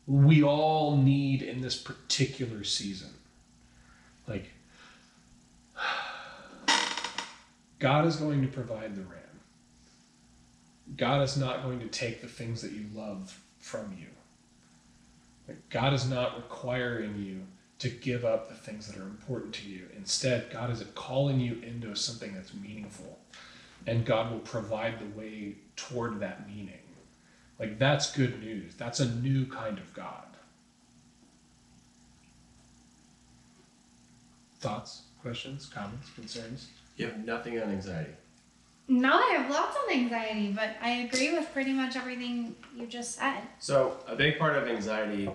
we all need in this particular season. Like, God is going to provide the ram. God is not going to take the things that you love from you. Like, God is not requiring you to give up the things that are important to you. Instead, God is calling you into something that's meaningful, and God will provide the way toward that meaning. Like, that's good news. That's a new kind of God. Thoughts, questions, comments, concerns? You have nothing on anxiety. No, I have lots on anxiety, but I agree with pretty much everything you just said. So a big part of anxiety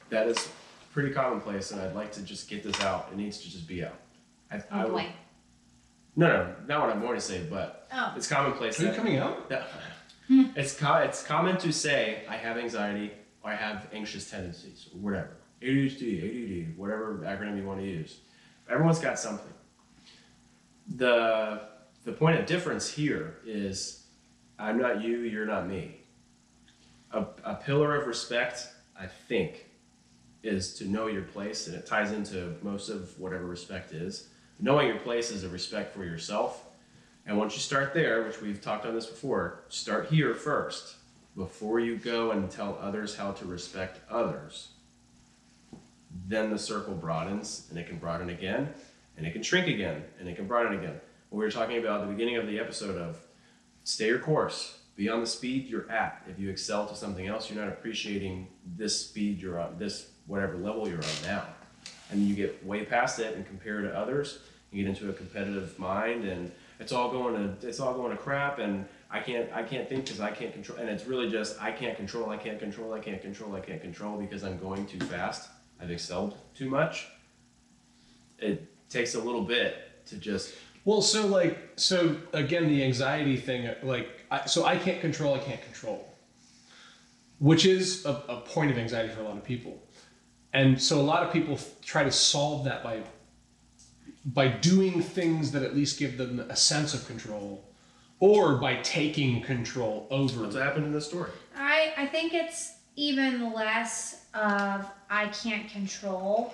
that is pretty commonplace, and I'd like to just get this out. It needs to just be out. Oh boy. No, not what I'm going to say, but Oh. it's commonplace. Are you coming out? It's common to say, I have anxiety, or I have anxious tendencies, or whatever. ADHD, ADD, whatever acronym you want to use. Everyone's got something. The point of difference here is, I'm not you, you're not me. A pillar of respect, I think, is to know your place, and it ties into most of whatever respect is. Knowing your place is a respect for yourself, and once you start there, which we've talked on this before, start here first before you go and tell others how to respect others. Then the circle broadens, and it can broaden again, and it can shrink again, and it can broaden again. What we were talking about at the beginning of the episode of stay your course, be on the speed you're at. If you excel to something else, you're not appreciating this speed you're on, this whatever level you're on now. And you get way past it and compare to others, you get into a competitive mind, and it's all going to crap, and I can't think because I can't control, and it's really just I can't control because I'm going too fast. I've excelled too much. It takes a little bit to just. Well, so again, the anxiety thing, I can't control, which is a point of anxiety for a lot of people. And so a lot of people try to solve that by doing things that at least give them a sense of control, or by taking control over. What's happened in this story? I think it's even less of I can't control,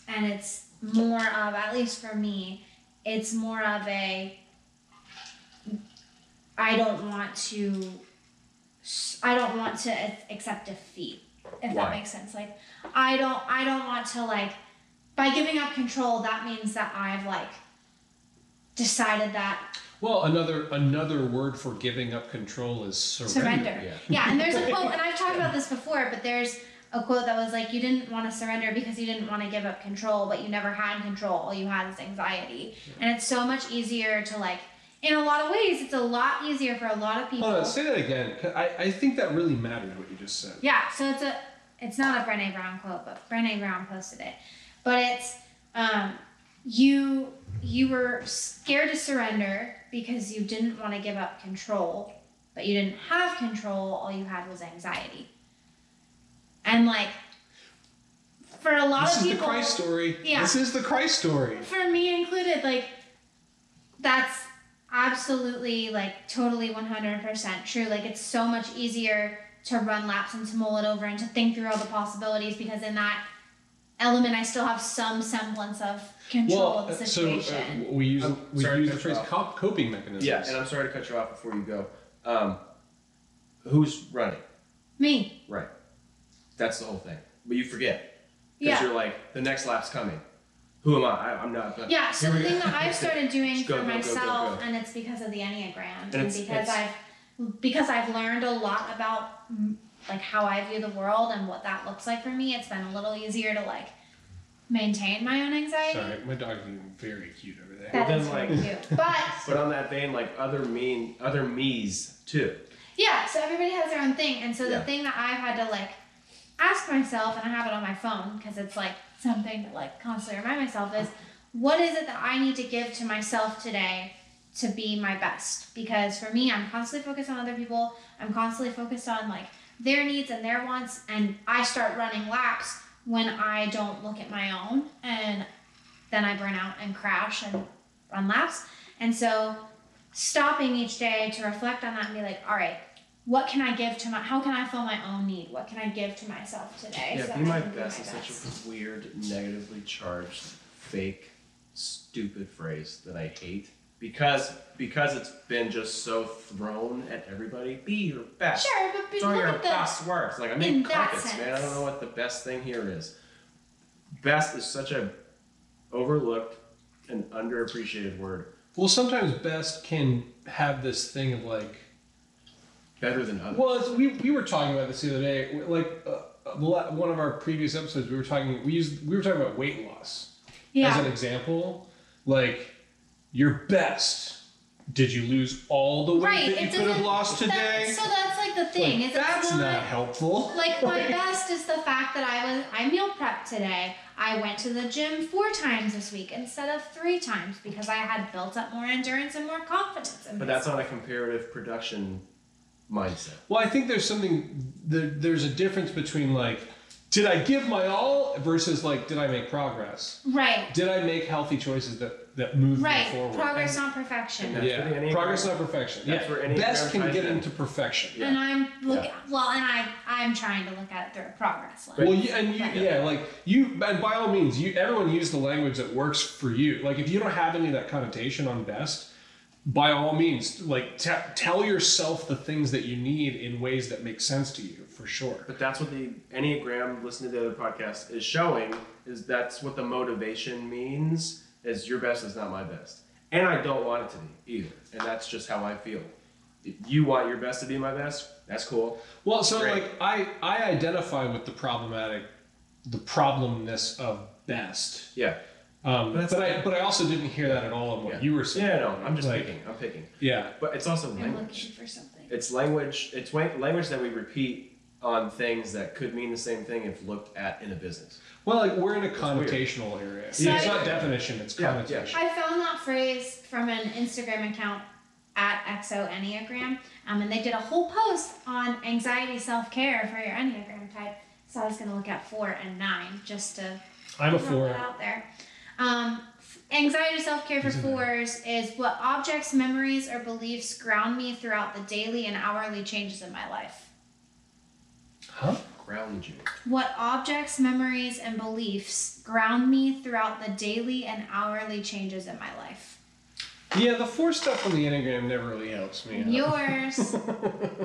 and it's more of, at least for me, it's more of a I don't want to accept defeat, if Why? that makes sense. Like I don't want to, like, by giving up control, that means that I've like decided that. Well, another word for giving up control is surrender. Yeah, and there's a quote, and I've talked about this before, but there's a quote that was like, you didn't want to surrender because you didn't want to give up control, but you never had control. All you had is anxiety. And it's so much easier to, like, in a lot of ways, it's a lot easier for a lot of people. Hold on, say that again. I think that really matters what you just said. Yeah, so it's not a Brené Brown quote, but Brené Brown posted it. But it's, you were scared to surrender because you didn't want to give up control, but you didn't have control. All you had was anxiety. And, like, for a lot of people, this is the Christ story. Yeah. This is the Christ story. For me included, like, that's absolutely, like, totally 100% true. Like, it's so much easier to run laps and to mull it over and to think through all the possibilities, because in that element I still have some semblance of control of the situation. So we use the phrase off. coping mechanisms. Yeah, and I'm sorry to cut you off before you go. Who's running? Me. Right. That's the whole thing. But you forget. Because Yeah. you're like, the next lap's coming. Who am I? I'm not. Yeah, so the thing that I've started doing Go, for go, go, myself, go. and it's because of the Enneagram, And and because I've learned a lot about, like, how I view the world and what that looks like for me, it's been a little easier to, like, maintain my own anxiety. Sorry, my dog's being very cute over there. That Well, is then, very cute. But But on that vein, like other me's too. yeah, so everybody has their own thing, and so the Yeah. thing that I've had to, like, ask myself, and I have it on my phone because it's, like, something to, like, constantly remind myself is, what is it that I need to give to myself today to be my best? Because for me, I'm constantly focused on other people. I'm constantly focused on, like, their needs and their wants, and I start running laps when I don't look at my own, and then I burn out and crash and run laps. And so stopping each day to reflect on that and be like, all right, what can I give to how can I fill my own need? What can I give to myself today? Yeah, so be that I my can best is such a weird, negatively charged, fake, stupid phrase that I hate. Because it's been just so thrown at everybody. Be your best. Sure, but It's all look your at the, best work. Like, I in make that carpets, man. I sense. don't know what the best thing here is. Best is such a overlooked and underappreciated word. Well, sometimes best can have this thing of like. Better than others. Well, we were talking about this the other day. Like one of our previous episodes, we were talking about weight loss as an example. Like, your best. Did you lose all the weight that you could have lost today? So that's, like, the thing. Like, is that's it's not helpful. Like, my best is the fact that I meal prepped today. I went to the gym 4 times this week instead of 3 times because I had built up more endurance and more confidence in But that's on a comparative production mindset. Well, I think there's there's a difference between, like, did I give my all versus, like, did I make progress? Right. Did I make healthy choices that moved me forward? Progress, not perfection. And that's where the Enneagram- Progress, not perfection. That's where Enneagram Best can ties get in. into perfection. Yeah. And I'm trying to look at it through a progress lens. Well, and by all means, everyone use the language that works for you. Like, if you don't have any of that connotation on best, by all means, like, tell yourself the things that you need in ways that make sense to you, for sure. But that's what the Enneagram, listening to the other podcast, is showing, is that's what the motivation means, is your best is not my best. And I don't want it to be either. And that's just how I feel. If you want your best to be my best, that's cool. Well, so, Great. like, I identify with the problemness of best. Yeah. But I also didn't hear that at all in what you were saying. Yeah, no, I'm just Like, picking. I'm picking. Yeah. But it's also I'm language. looking for something. It's language. It's language that we repeat on things that could mean the same thing if looked at in a business. Well, like, we're in a connotational area. So It's not definition, it's Yeah, connotation. I found that phrase from an Instagram account at XO Enneagram, and they did a whole post on anxiety self-care for your Enneagram type. So I was going to look at 4 and 9 just to I'm a throw 4. that out there. Anxiety self-care for 4s is what objects, memories, or beliefs ground me throughout the daily and hourly changes in my life. Huh? Ground you. What objects, memories, and beliefs ground me throughout the daily and hourly changes in my life. Yeah, the 4 stuff on the Enneagram never really helps me. Yours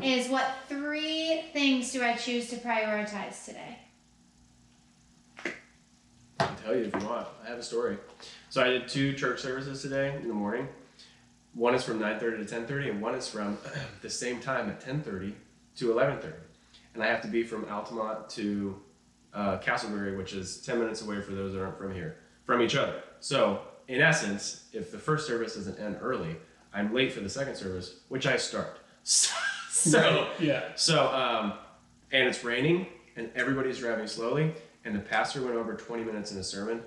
is what 3 things do I choose to prioritize today? I can tell you if you want. I have a story. So I did 2 church services today in the morning. One is from 9:30 to 10:30, and one is from the same time at 10:30 to 11:30. And I have to be from Altamont to Castleberry, which is 10 minutes away for those that aren't from here, from each other. So in essence, if the first service doesn't end early, I'm late for the second service, which I start. So and it's raining, and everybody's driving slowly, and the pastor went over 20 minutes in a sermon,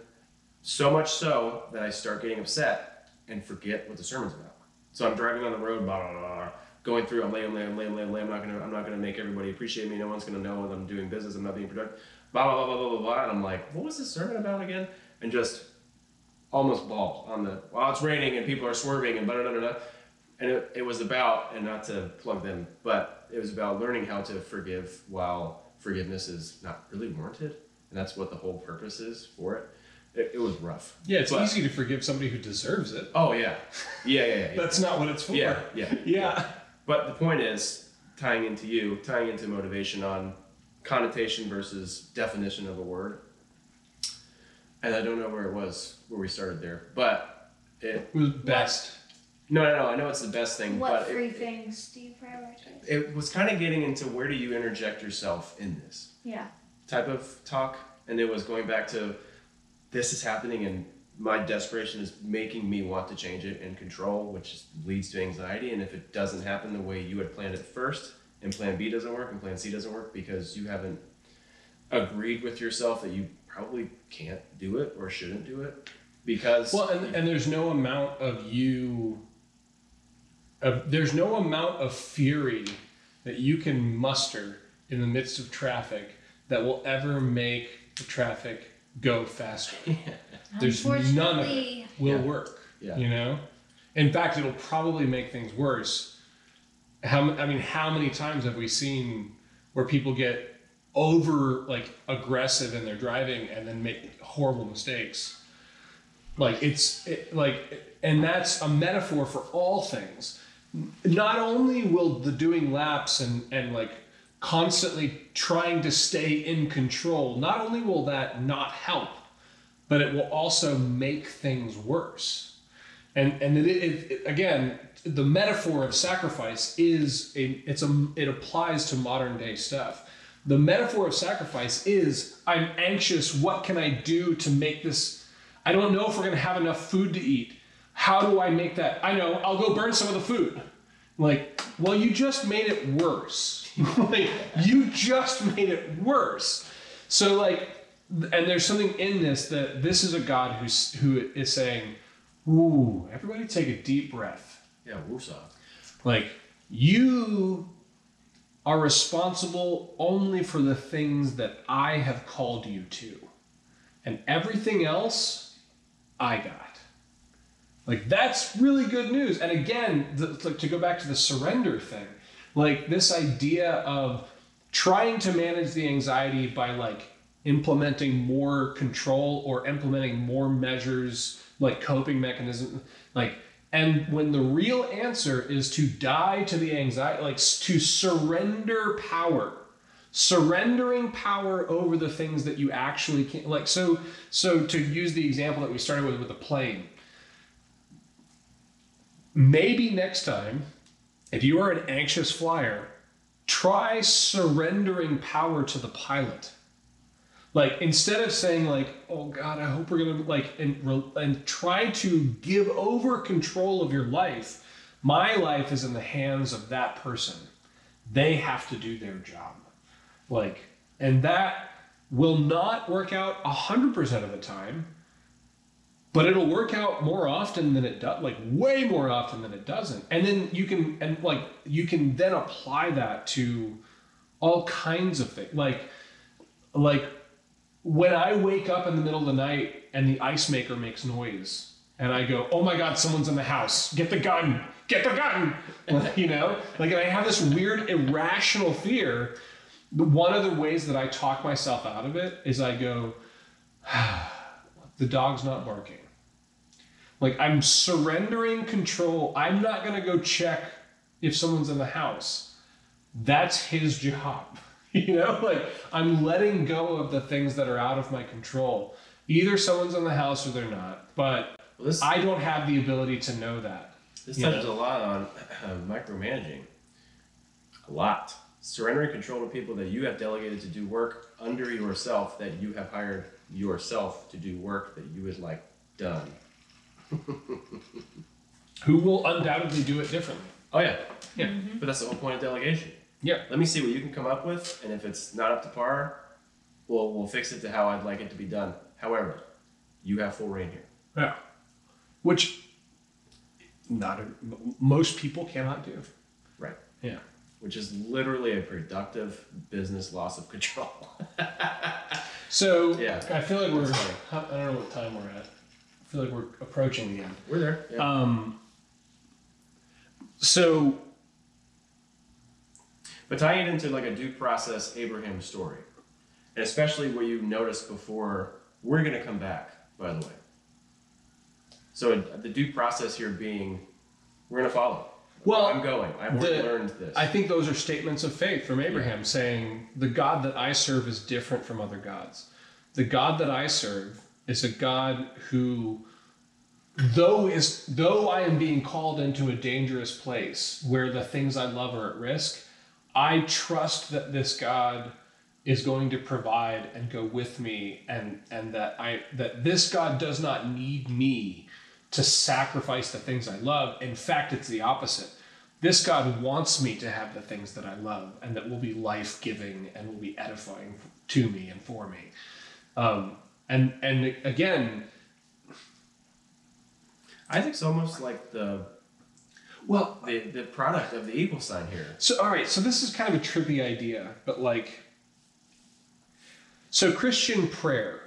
so much so that I start getting upset and forget what the sermon's about. So I'm driving on the road, blah, blah, blah, going through, I'm late, I'm not gonna make everybody appreciate me, no one's gonna know that I'm doing business, I'm not being productive, blah, blah, blah, blah, blah, blah, blah. And I'm like, what was this sermon about again? And just almost bawled on the, well, it's raining and people are swerving and blah, blah, blah, blah. And it was about, and not to plug them, but it was about learning how to forgive while forgiveness is not really warranted. And that's what the whole purpose is for it. It was rough. Yeah, it's easy to forgive somebody who deserves it. Oh, yeah. Yeah. That's not what it's for. Yeah. But the point is, tying into motivation on connotation versus definition of a word. And I don't know where we started there, but it was best. No, I know it's the best thing. What 3 things do you prioritize? It was kind of getting into where do you interject yourself in this type of talk. And it was going back to, this is happening and my desperation is making me want to change it and control, which leads to anxiety. And if it doesn't happen the way you had planned it first, and plan B doesn't work and plan C doesn't work because you haven't agreed with yourself that you probably can't do it or shouldn't do it, because... Well, and there's no amount of there's no amount of fury that you can muster in the midst of traffic that will ever make the traffic go faster. There's none of it will work. You know? In fact, it'll probably make things worse. How many times have we seen where people get over aggressive in their driving and then make horrible mistakes? And that's a metaphor for all things. Not only will the doing laps and constantly trying to stay in control, not only will that not help, but it will also make things worse. And it again, the metaphor of sacrifice it applies to modern day stuff. The metaphor of sacrifice is, I'm anxious, what can I do to make this, I don't know if we're gonna have enough food to eat. How do I make that? I know, I'll go burn some of the food. Well, you just made it worse. You just made it worse. So and there's something in this that this is a God who is saying, ooh, everybody take a deep breath. Yeah, woosah. You are responsible only for the things that I have called you to. And everything else, I got. That's really good news. And again, to go back to the surrender thing, this idea of trying to manage the anxiety by implementing more control or implementing more measures, coping mechanisms, and when the so answer is to die to the anxiety, to surrender power, surrendering power over the things that you actually can't, so to use the example that we started with the plane, maybe next time, if you are an anxious flyer, try surrendering power to the pilot. Instead of saying oh God, I hope we're gonna and try to give over control of your life. My life is in the hands of that person. They have to do their job. And that will not work out 100% of the time, but it'll work out more often than it does, way more often than it doesn't. And then you can then apply that to all kinds of things. When I wake up in the middle of the night and the ice maker makes noise, and I go, oh my God, someone's in the house. Get the gun. Get the gun. You know, like, and I have this weird irrational fear. One of the ways that I talk myself out of it is I go, the dog's not barking. Like, I'm surrendering control. I'm not going to go check if someone's in the house. That's his job. You know, like, I'm letting go of the things that are out of my control. Either someone's in the house or they're not. But I don't have the ability to know that. This touches a lot on micromanaging. A lot. Surrendering control to people that you have delegated to do work under yourself, that you have hired yourself to do work that you would like done. Who will undoubtedly do it differently. Oh yeah. Yeah. Mm-hmm. But that's the whole point of delegation. Yeah. Let me see what you can come up with, and if it's not up to par, we'll fix it to how I'd like it to be done. However, you have full reign here. Yeah. Which most people cannot do. Right. Yeah. Which is literally a productive business loss of control. So Yeah. I feel like I don't know what time we're at. I feel like we're approaching the end. We're there. Yeah. So, But tying it into like a due process Abraham story, and especially what you noticed before, we're going to come back, by the way. So the due process here being, we're going to follow. Well, I'm going. I've already learned this. I think those are statements of faith from Abraham, saying the God that I serve is different from other gods. The God that I serve is a God who, though I am being called into a dangerous place where the things I love are at risk, I trust that this God is going to provide and go with me, and that this God does not need me to sacrifice the things I love. In fact, it's the opposite. This God wants me to have the things that I love and that will be life-giving and will be edifying to me and for me. And again, I think it's almost like the product of the equal sign here. So, all right, so this is kind of a trippy idea, but like, so Christian prayer,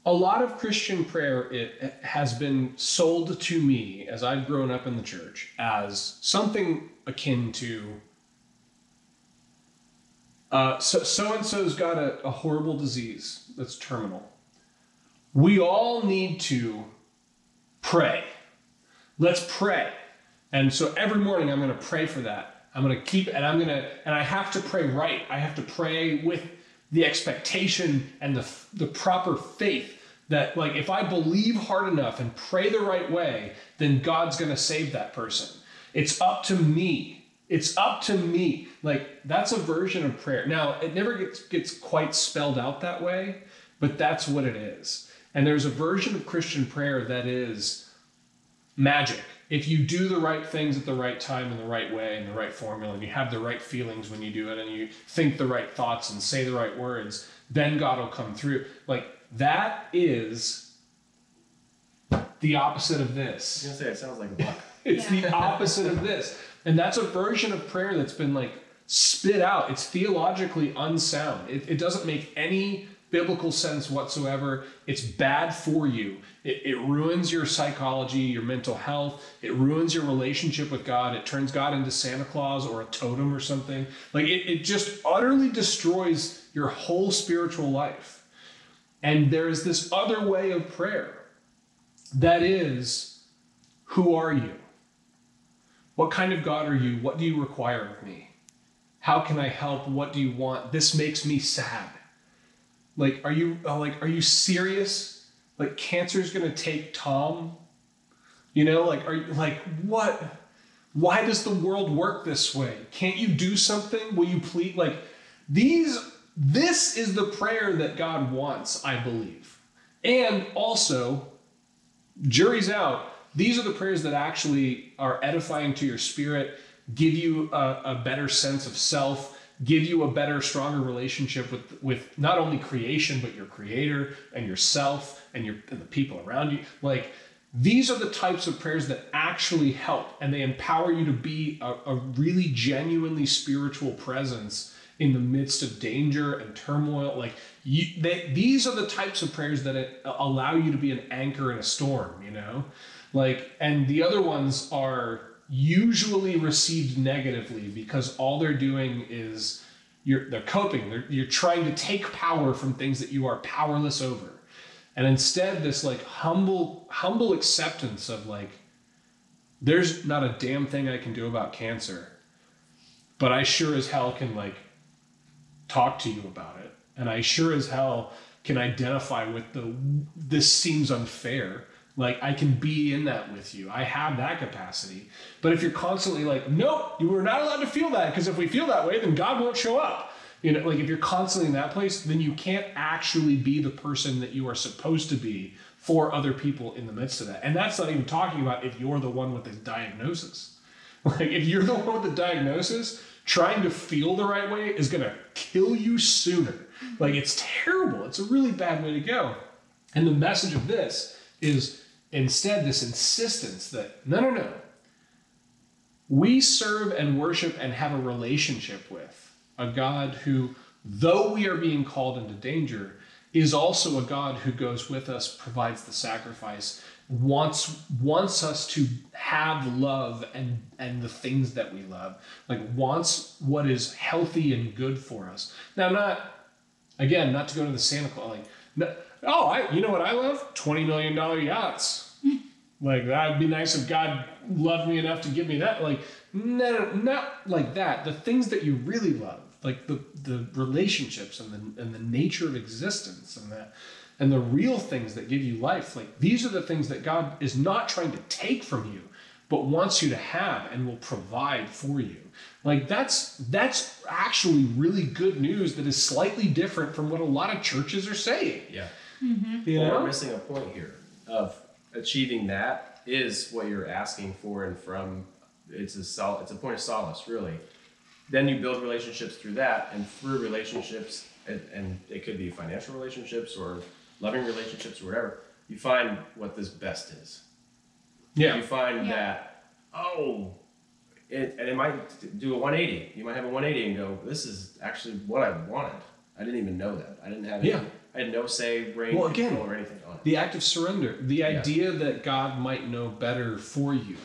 a lot of Christian prayer, it has been sold to me as I've grown up in the church as something akin to, so-and-so's got a horrible disease that's terminal. We all need to pray. Let's pray. And so every morning I'm going to pray for that. I'm going to keep, and I have to pray right. I have to pray with the expectation and the proper faith that, like, if I believe hard enough and pray the right way, then God's going to save that person. It's up to me. It's up to me. Like, that's a version of prayer. Now, it never gets quite spelled out that way, but that's what it is. And there's a version of Christian prayer that is magic. If you do the right things at the right time in the right way and the right formula, and you have the right feelings when you do it, and you think the right thoughts and say the right words, then God will come through. Like, that is the opposite of this. I was going to say, it sounds like a book. It's the opposite of this. And that's a version of prayer that's been like spit out. It's theologically unsound. It doesn't make any biblical sense whatsoever. It's bad for you. It ruins your psychology, your mental health. It ruins your relationship with God. It turns God into Santa Claus or a totem or something. Like, it just utterly destroys your whole spiritual life. And there is this other way of prayer that is, who are you? What kind of God are you? What do you require of me? How can I help? What do you want? This makes me sad. Like, are you serious? Like, cancer's gonna take Tom? You know, like, are you like, what? Why does the world work this way? Can't you do something? Will you please? Like, this is the prayer that God wants, I believe. And also, jury's out. These are the prayers that actually are edifying to your spirit, give you a better sense of self, give you a better, stronger relationship with not only creation, but your creator and yourself and the people around you. Like, these are the types of prayers that actually help, and they empower you to be a really genuinely spiritual presence in the midst of danger and turmoil. Like these are the types of prayers that allow you to be an anchor in a storm, you know? Like, and the other ones are usually received negatively because all they're doing is they're coping. You're trying to take power from things that you are powerless over. And instead, this like humble acceptance of like, there's not a damn thing I can do about cancer, but I sure as hell can like talk to you about it. And I sure as hell can identify with this seems unfair. Like I can be in that with you. I have that capacity. But if you're constantly like, nope, you were not allowed to feel that, because if we feel that way, then God won't show up. You know, like if you're constantly in that place, then you can't actually be the person that you are supposed to be for other people in the midst of that. And that's not even talking about if you're the one with the diagnosis. Like if you're the one with the diagnosis, trying to feel the right way is going to kill you sooner. Like it's terrible. It's a really bad way to go. And the message of this is instead this insistence that no. We serve and worship and have a relationship with a God who, though we are being called into danger, is also a God who goes with us, provides the sacrifice, wants us to have love and the things that we love, like wants what is healthy and good for us. Now, not to go to the Santa Claus, you know what I love? $20 million yachts. Like that'd be nice if God loved me enough to give me that. Like, no, not like that. The things that you really love, like the relationships and the nature of existence and the real things that give you life. Like these are the things that God is not trying to take from you, but wants you to have and will provide for you. Like that's actually really good news that is slightly different from what a lot of churches are saying. Yeah. Mm-hmm. You know? We're missing a point here of achieving that is what you're asking for and from. It's a point of solace, really. Then you build relationships through that, and through relationships, and it could be financial relationships or loving relationships or whatever, you find what this best is. Yeah. You find that, and it might do a 180. You might have a 180 and go, this is actually what I wanted. I didn't even know that. I didn't have I had no say, reign, control, or anything on it. The act of surrender, the idea that God might know better for you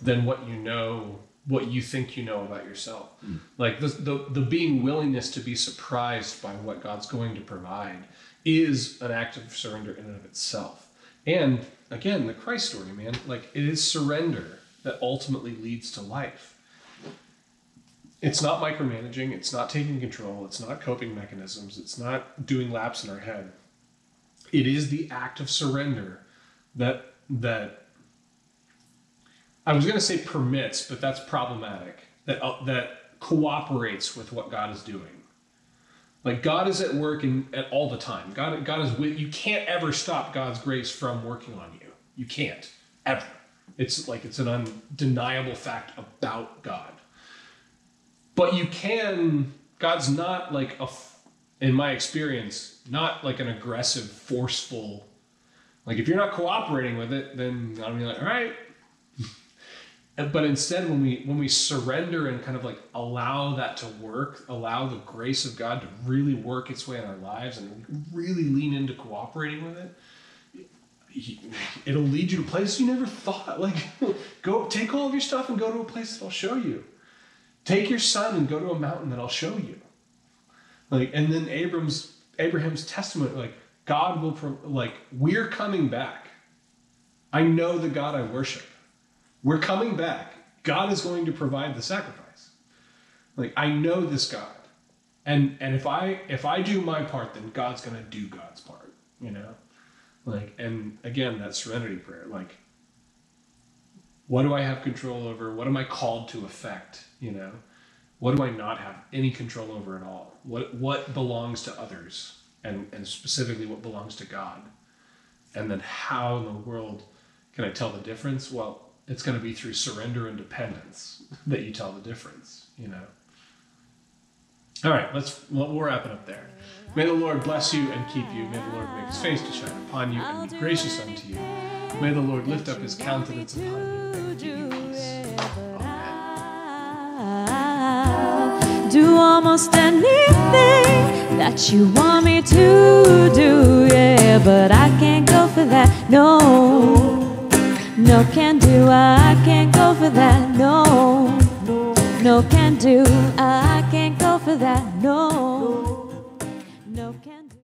than what you know, what you think you know about yourself. Like the being willingness to be surprised by what God's going to provide is an act of surrender in and of itself. And again, the Christ story, man, like it is surrender that ultimately leads to life. It's not micromanaging, it's not taking control, it's not coping mechanisms, it's not doing laps in our head. It is the act of surrender that I was going to say permits, but that's problematic. That cooperates with what God is doing. Like God is at work at all the time. God is with you. Can't ever stop God's grace from working on you. You can't ever. It's an undeniable fact about God. But you can. God's not like in my experience, not like an aggressive, forceful. Like if you're not cooperating with it, then I'll be like, all right. But instead, when we surrender and kind of like allow that to work, allow the grace of God to really work its way in our lives and really lean into cooperating with it, it'll lead you to places you never thought. Like, go take all of your stuff and go to a place that I'll show you. Take your son and go to a mountain that I'll show you. Like, and then Abraham's testament, like God will, we're coming back. I know the God I worship. We're coming back. God is going to provide the sacrifice. Like I know this God, and if I do my part, then God's going to do God's part. You know, like, and again, that serenity prayer. Like, what do I have control over? What am I called to affect? You know, what do I not have any control over at all? What belongs to others, and specifically what belongs to God? And then how in the world can I tell the difference? Well, it's going to be through surrender and dependence that you tell the difference, you know. All right, we'll wrap it up there. May the Lord bless you and keep you. May the Lord make his face to shine upon you and be gracious unto you. May the Lord lift up his countenance upon you and give you peace. Amen. Do almost anything that you want me to do, yeah, but I can't go for that, no. No can do, I can't go for that, no. No can do, I can't go for that, no.